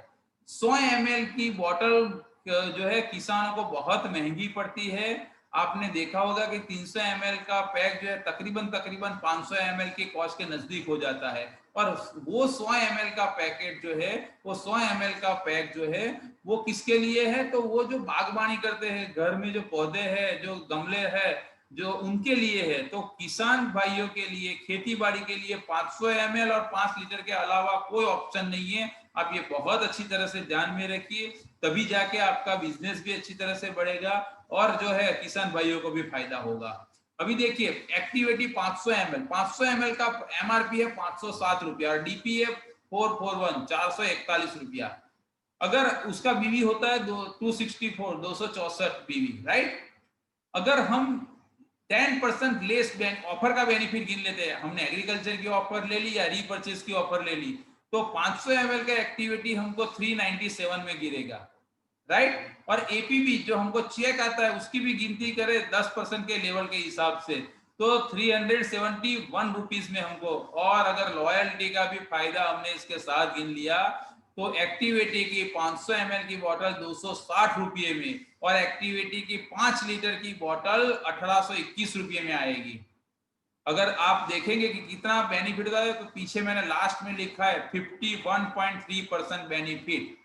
100 ml की बोतल जो है किसानों को बहुत महंगी पड़ती है। आपने देखा होगा कि 300 ml का पैक जो है तकरीबन तकरीबन 500 ml के कॉस्ट के नजदीक हो जाता है। और वो 100 ml का पैकेट जो है, वो 100 ml का पैक जो है वो किसके लिए है, तो वो जो बागवानी करते हैं, घर में जो पौधे हैं, जो गमले हैं, जो उनके लिए है। तो किसान भाइयों के लिए, खेती बाड़ी के लिए 500 ml और 5 लीटर के अलावा कोई ऑप्शन नहीं है। आप ये बहुत अच्छी तरह से ध्यान में रखिए, तभी जाके आपका बिजनेस भी अच्छी तरह से बढ़ेगा और जो है किसान भाइयों को भी फायदा होगा। अभी देखिए, एक्टिविटी 500 ml, 500 ml का एमआरपी है 507 रुपया और डीपीएफ 441 441 रुपया। अगर उसका बीवी होता है 264 264 बीवी, राइट। अगर हम 10% लेस ऑफर का बेनिफिट गिन लेते हैं, हमने एग्रीकल्चर की ऑफर ले ली या रीपर्चेज की ऑफर ले ली, तो 500 ml का एक्टिविटी हमको 397 में गिरेगा, राइट। और एपीबी जो हमको चेक आता है उसकी भी गिनती करें 10% के लेवल के हिसाब से, तो 371 रुपीज में हमको। और अगर लॉयल्टी का भी फायदा हमने इसके साथ गिन लिया तो एक्टिविटी की 500 ml की बोतल 260 रुपये में और एक्टिविटी की 5 लीटर की बोतल 1821 रुपये में आएगी। अगर आप देखेंगे कि कितना बेनिफिट होता है, तो पीछे मैंने लास्ट में लिखा है 51.3% बेनिफिट,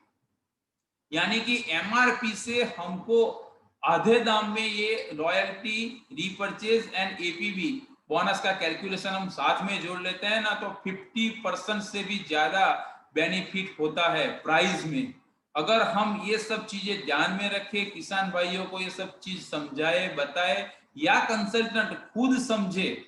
यानी कि एमआरपी से हमको आधे दाम में ये loyalty, repurchase and APB bonus का कैलकुलेशन हम साथ में जोड़ लेते हैं ना, तो 50% से भी ज्यादा बेनिफिट होता है प्राइस में। अगर हम ये सब चीजें ध्यान में रखें, किसान भाइयों को ये सब चीज समझाए, बताए, या कंसल्टेंट खुद समझे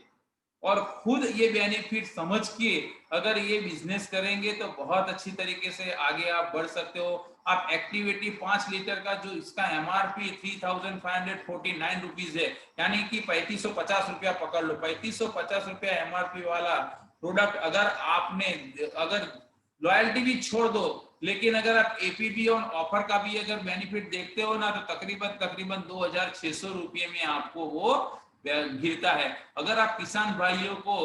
और खुद ये बेनिफिट समझ के अगर ये बिजनेस करेंगे तो बहुत अच्छी तरीके से आगे आप बढ़ सकते हो। आप एक्टिविटी 5 लीटर का जो इसका एमआरपी 3549 रुपीज है, यानी कि 3550 रुपया पकड़ लो, 3550 रुपया एमआरपी वाला प्रोडक्ट अगर आपने, अगर लॉयल्टी भी छोड़ दो, लेकिन अगर आप एपीबी और ऑफर का भी अगर बेनिफिट देखते हो ना, तो तकरीबन तकरीबन 2600 रुपये में आपको वो गिरता है। अगर आप किसान भाइयों को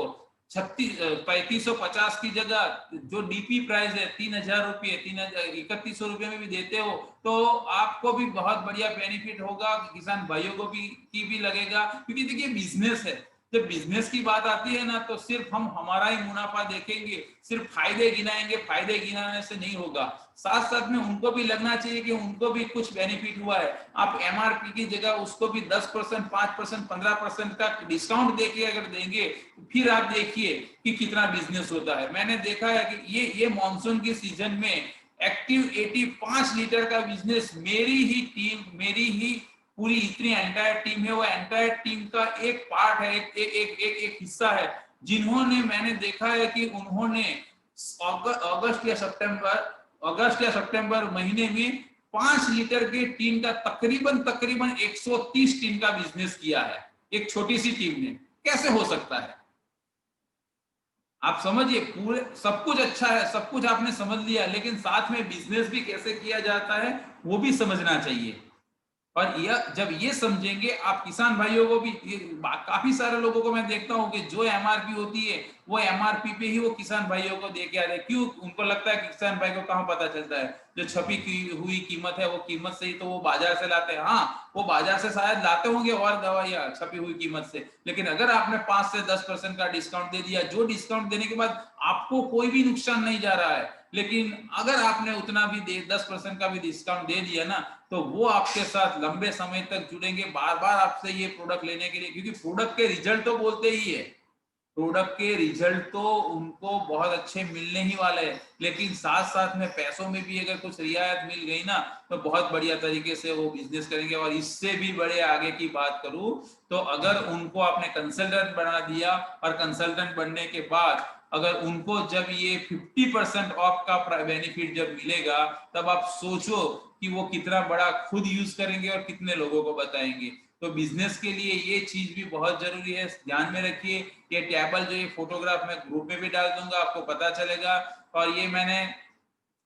3550 की जगह जो डीपी प्राइस है 3000 रुपये, 3100 रुपये में भी देते हो, तो आपको भी बहुत बढ़िया बेनिफिट होगा, किसान भाइयों को भी की भी लगेगा। क्योंकि देखिए बिजनेस है, जब बिजनेस की बात आती है ना, तो सिर्फ हम हमारा ही मुनाफा देखेंगे, सिर्फ फायदे गिनाएंगे, फायदे गिनाने से नहीं होगा। साथ साथ में उनको भी लगना चाहिए कि उनको भी कुछ बेनिफिट हुआ है। आप एमआरपी की जगह उसको भी 10%, 5%, 15% का डिस्काउंट देके अगर देंगे, फिर आप देखिए कि कितना बिजनेस होता है। मैंने देखा है कि ये मानसून की सीजन में एक्टिव 80 5 लीटर का बिजनेस मेरी ही टीम, मेरी ही पूरी इतनी एंटायर टीम है, वो एंटायर टीम का एक पार्ट है, एक हिस्सा है, जिन्होंने, मैंने देखा है कि उन्होंने अगस्त या सितंबर महीने में 5 लीटर के टीन का तकरीबन 130 टीन का बिजनेस किया है, एक छोटी सी टीम ने। कैसे हो सकता है? आप समझिए, पूरे सब कुछ अच्छा है, सब कुछ आपने समझ लिया, लेकिन साथ में बिजनेस भी कैसे किया जाता है वो भी समझना चाहिए। और यह जब ये समझेंगे आप, किसान भाइयों को भी, काफी सारे लोगों को मैं देखता हूँ कि जो एमआरपी होती है वो एमआरपी पे ही वो किसान भाइयों को दे के आ रहे। क्यों? उनको लगता है कि किसान भाई को कहाँ पता चलता है, जो छपी की हुई कीमत है वो कीमत से ही तो वो बाजार से लाते हैं। हाँ, वो बाजार से शायद लाते होंगे और दवाइयाँ छपी हुई कीमत से, लेकिन अगर आपने 5 से 10% का डिस्काउंट दे दिया, जो डिस्काउंट देने के बाद आपको कोई भी नुकसान नहीं जा रहा है, लेकिन अगर आपने उतना भी 10% का भी डिस्काउंट दे दिया ना, तो वो आपके साथ लंबे समय तक जुड़ेंगे, बार बार आपसे ये प्रोडक्ट लेने के लिए, क्योंकि प्रोडक्ट के रिजल्ट तो बोलते ही है, प्रोडक्ट के रिजल्ट तो उनको बहुत अच्छे मिलने ही वाले हैं, लेकिन साथ साथ में पैसों में भी अगर कुछ रियायत मिल गई ना, तो बहुत बढ़िया तरीके से वो बिजनेस करेंगे। और इससे भी बड़े आगे की बात करूं, तो अगर उनको आपने कंसल्टेंट बना दिया, और कंसल्टेंट बनने के बाद अगर उनको जब ये 50% ऑफ का बेनिफिट जब मिलेगा, तब आप सोचो कि वो कितना बड़ा खुद यूज करेंगे और कितने लोगों को बताएंगे। तो बिजनेस के लिए ये चीज भी बहुत जरूरी है, ध्यान में रखिए। ये टेबल जो ये फोटोग्राफ मैं ग्रुप में भी डाल दूंगा, आपको पता चलेगा। और ये मैंने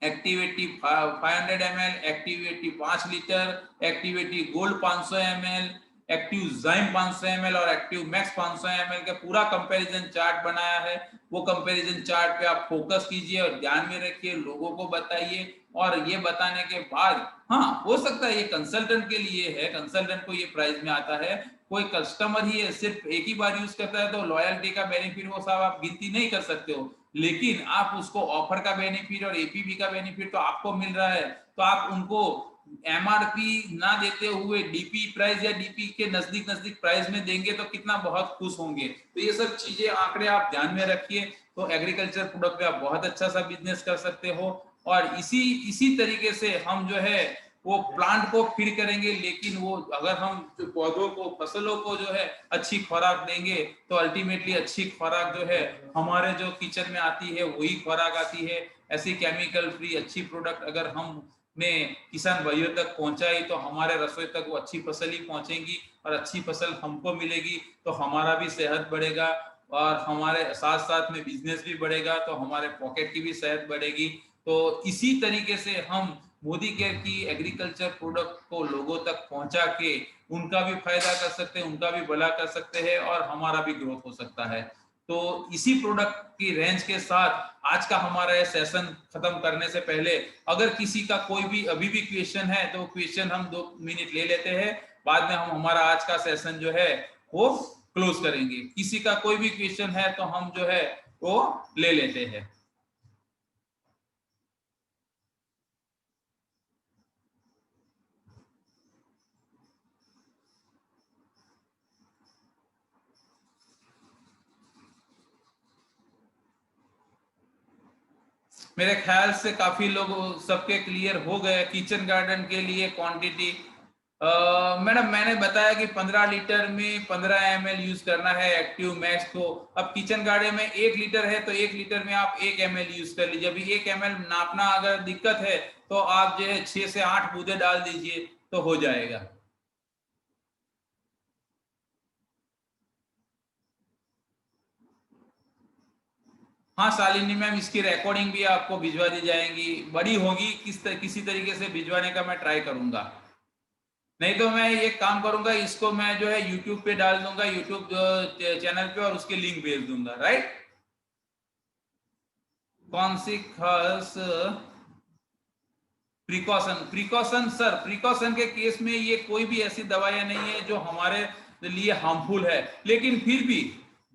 activity 500 ml, activity 5 litre, activity gold 500 ml, active जाइम 500 ml और एक्टिव मैक्स 500 ml का पूरा कंपैरिजन चार्ट बनाया है। वो कंपैरिजन चार्ट पे आप फोकस कीजिए और ध्यान में रखिए, लोगों को बताइए। और ये बताने के बाद, हाँ, हो सकता है ये कंसल्टेंट के लिए है, कंसल्टेंट को ये प्राइस में आता है। कोई कस्टमर ही है, सिर्फ एक ही बार यूज करता है, तो लॉयल्टी का बेनिफिट वो सब आप गिनती नहीं कर सकते हो, लेकिन आप उसको ऑफर का बेनिफिट और एपीबी का बेनिफिट तो आपको मिल रहा है, तो आप उनको एमआरपी ना देते हुए डीपी प्राइस या डीपी के नजदीक नजदीक प्राइस में देंगे, तो कितना बहुत खुश होंगे। तो ये सब चीजें, आंकड़े आप ध्यान में रखिए, तो एग्रीकल्चर प्रोडक्ट पे आप बहुत अच्छा सा बिजनेस कर सकते हो। और इसी इसी तरीके से हम जो है वो प्लांट को फीड करेंगे, लेकिन वो अगर हम जो पौधों को, फसलों को जो है अच्छी खुराक देंगे, तो अल्टीमेटली अच्छी खुराक जो है हमारे जो किचन में आती है वही खुराक आती है। ऐसी केमिकल फ्री अच्छी प्रोडक्ट अगर हम ने किसान भाइयों तक पहुंचाई, तो हमारे रसोई तक वो अच्छी फसल ही पहुंचेगी, और अच्छी फसल हमको मिलेगी, तो हमारा भी सेहत बढ़ेगा, और हमारे साथ साथ में बिजनेस भी बढ़ेगा, तो हमारे पॉकेट की भी सेहत बढ़ेगी। तो इसी तरीके से हम मोदी केयर की एग्रीकल्चर प्रोडक्ट को लोगों तक पहुंचा के उनका भी फायदा कर सकते हैं, उनका भी भला कर सकते हैं, और हमारा भी ग्रोथ हो सकता है। तो इसी प्रोडक्ट की रेंज के साथ आज का हमारा ये सेशन खत्म करने से पहले, अगर किसी का कोई भी अभी भी क्वेश्चन है, तो क्वेश्चन हम 2 मिनट ले लेते हैं, बाद में हम हमारा आज का सेशन जो है वो क्लोज करेंगे। किसी का कोई भी क्वेश्चन है तो हम जो है वो ले लेते हैं। मेरे ख्याल से काफी लोग सबके क्लियर हो गए। किचन गार्डन के लिए क्वांटिटी, मैडम मैंने बताया कि 15 लीटर में 15 ml यूज करना है एक्टिव मैक्स को। अब किचन गार्डन में 1 लीटर है, तो 1 लीटर में आप 1 ml यूज कर लीजिए। अभी 1 ml नापना अगर दिक्कत है, तो आप जो है 6 से 8 बूंदे डाल दीजिए, तो हो जाएगा। हाँ शालिनी मैम, इसकी रिकॉर्डिंग भी आपको भिजवा दी जाएंगी, बड़ी होगी, किसी तरीके से भिजवाने का मैं ट्राई करूंगा। नहीं तो मैं ये काम करूंगा, इसको मैं जो है यूट्यूब पे डाल दूंगा, यूट्यूब चैनल पे, और उसके लिंक भेज दूंगा, राइट। कौन सी खास प्रिकॉशन? प्रिकॉशन सर, प्रिकॉशन के केस में ये कोई भी ऐसी दवाइयां नहीं है जो हमारे लिए हार्मफुल है, लेकिन फिर भी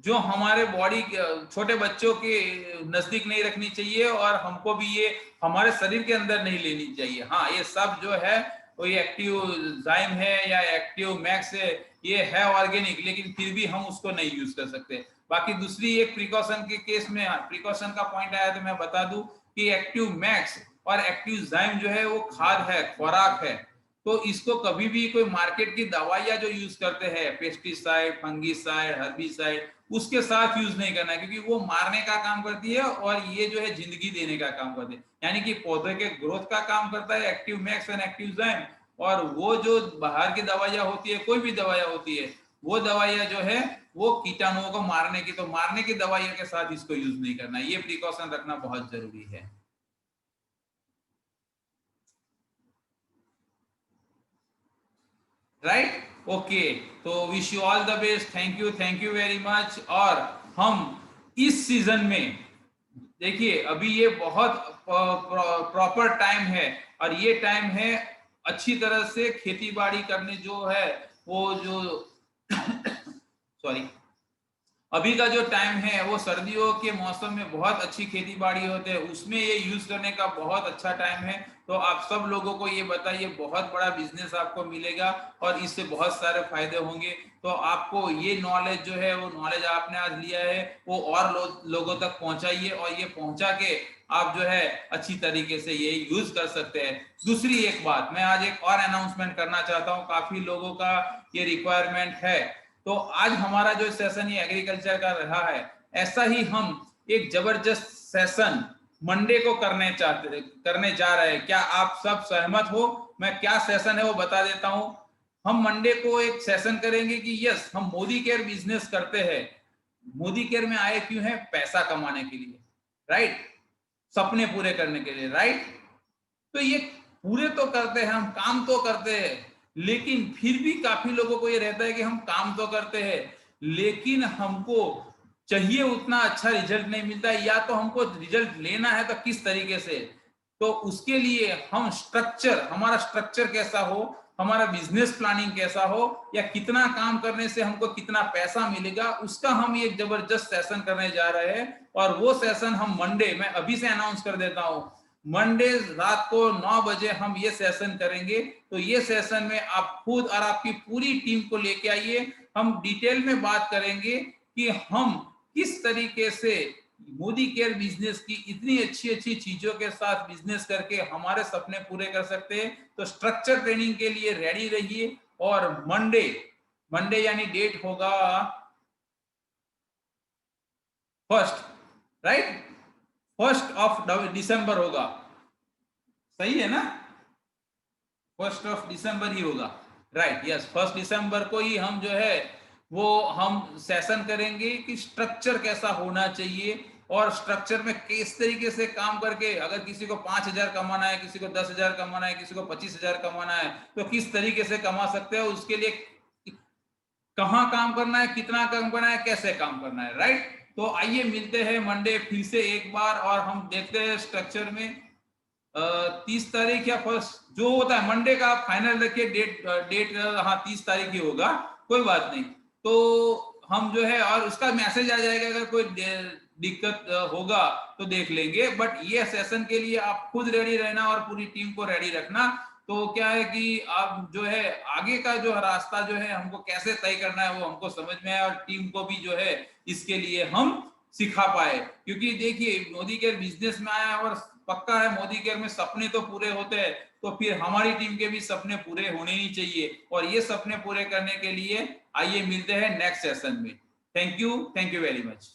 जो हमारे बॉडी छोटे बच्चों के नजदीक नहीं रखनी चाहिए और हमको भी ये हमारे शरीर के अंदर नहीं लेनी चाहिए। हाँ, ये सब जो है वो ये एक्टिव जाइम है या एक्टिव मैक्स है, ये है ऑर्गेनिक, लेकिन फिर भी हम उसको नहीं यूज कर सकते। बाकी दूसरी एक प्रिकॉशन के केस में प्रिकॉशन का पॉइंट आया तो मैं बता दूं कि एक्टिव मैक्स और एक्टिव जाइम जो है वो खाद है, खुराक है। तो इसको कभी भी कोई मार्केट की दवाइयां जो यूज करते हैं, पेस्टिसाइड, फंगिसाइड, हर्बिसाइड, उसके साथ यूज नहीं करना है, क्योंकि वो मारने का काम करती है और ये जो है जिंदगी देने का काम करती है। यानी कि पौधे के ग्रोथ का काम करता है एक्टिव मैक्स एंड एक्टिव जाइम, और वो जो बाहर की दवाइयां होती है, कोई भी दवाइयां होती है, वो दवाइयां जो है वो कीटाणुओं को मारने की, तो मारने की दवाइयों के साथ इसको यूज नहीं करना। ये प्रिकॉशन रखना बहुत जरूरी है। Right, okay. तो wish you all the best, thank you very much. और हम इस सीजन में देखिए अभी ये बहुत प्रॉपर टाइम है, और ये टाइम है अच्छी तरह से खेती बाड़ी करने, जो है वो जो सॉरी, अभी का जो टाइम है वो सर्दियों के मौसम में बहुत अच्छी खेती बाड़ी होते हैं, उसमें ये यूज करने का बहुत अच्छा टाइम है। तो आप सब लोगों को ये बताइए, बहुत बड़ा बिजनेस आपको मिलेगा और इससे बहुत सारे फायदे होंगे। तो आपको ये नॉलेज जो है, वो नॉलेज आपने आज लिया है, वो और लोगों तक पहुंचाइए, और ये पहुंचा के आप जो है अच्छी तरीके से ये यूज कर सकते हैं। दूसरी एक बात, मैं आज एक और अनाउंसमेंट करना चाहता हूँ, काफी लोगों का ये रिक्वायरमेंट है। तो आज हमारा जो सेशन ये एग्रीकल्चर का रहा है, ऐसा ही हम एक जबरदस्त सेशन मंडे को करने जा रहे हैं। क्या आप सब सहमत हो? मैं क्या सेशन है वो बता देता हूं। हम मंडे को एक सेशन करेंगे कि यस, हम मोदी केयर बिजनेस करते हैं। मोदी केयर में आए क्यों है? पैसा कमाने के लिए, राइट, सपने पूरे करने के लिए, राइट। तो ये पूरे तो करते हैं, हम काम तो करते हैं, लेकिन फिर भी काफी लोगों को ये रहता है कि हम काम तो करते हैं, लेकिन हमको चाहिए उतना अच्छा रिजल्ट नहीं मिलता है, या तो हमको रिजल्ट लेना है तो किस तरीके से। तो उसके लिए हम स्ट्रक्चर, हमारा स्ट्रक्चर कैसा हो, हमारा बिजनेस प्लानिंग कैसा हो, या कितना काम करने से हमको कितना पैसा मिलेगा, उसका हम एक जबरदस्त सेशन करने जा रहे हैं। और वो सेशन हम मंडे, मैं अभी से अनाउंस कर देता हूं, मंडे रात को 9 बजे हम ये सेशन करेंगे। तो ये सेशन में आप खुद और आपकी पूरी टीम को लेके आइए। हम डिटेल में बात करेंगे कि हम किस तरीके से मोदी केयर बिजनेस की इतनी अच्छी अच्छी चीजों के साथ बिजनेस करके हमारे सपने पूरे कर सकते हैं। तो स्ट्रक्चर ट्रेनिंग के लिए रेडी रहिए। और मंडे मंडे यानी डेट होगा 1, राइट, 1 दिसंबर होगा, सही है ना? 1 दिसंबर ही होगा, राइट, यस, 1 दिसंबर को ही हम जो है वो हम सेशन करेंगे कि स्ट्रक्चर कैसा होना चाहिए, और स्ट्रक्चर में किस तरीके से काम करके, अगर किसी को 5,000 कमाना है, किसी को 10,000 कमाना है, किसी को 25,000 कमाना है, तो किस तरीके से कमा सकते हैं, उसके लिए कहाँ काम करना है, कितना काम करना है, कैसे काम करना है, राइट। तो आइए मिलते हैं मंडे फिर से एक बार, और हम देखते हैं स्ट्रक्चर में 30 तारीख या फर्स्ट जो होता है मंडे का, आप फाइनल रखिए डेट। हाँ, 30 तारीख ही होगा, कोई बात नहीं। तो हम जो है, और उसका मैसेज आ जाएगा, अगर कोई दिक्कत होगा तो देख लेंगे। बट ये सेशन के लिए आप खुद रेडी रहना और पूरी टीम को रेडी रखना। तो क्या है कि आप जो है आगे का जो रास्ता जो है हमको कैसे तय करना है वो हमको समझ में आए, और टीम को भी जो है इसके लिए हम सिखा पाए। क्योंकि देखिए मोदी केयर बिजनेस में आया, और पक्का है मोदी केयर में सपने तो पूरे होते हैं, तो फिर हमारी टीम के भी सपने पूरे होने ही चाहिए। और ये सपने पूरे करने के लिए आइए मिलते हैं नेक्स्ट सेशन में। Thank you very much.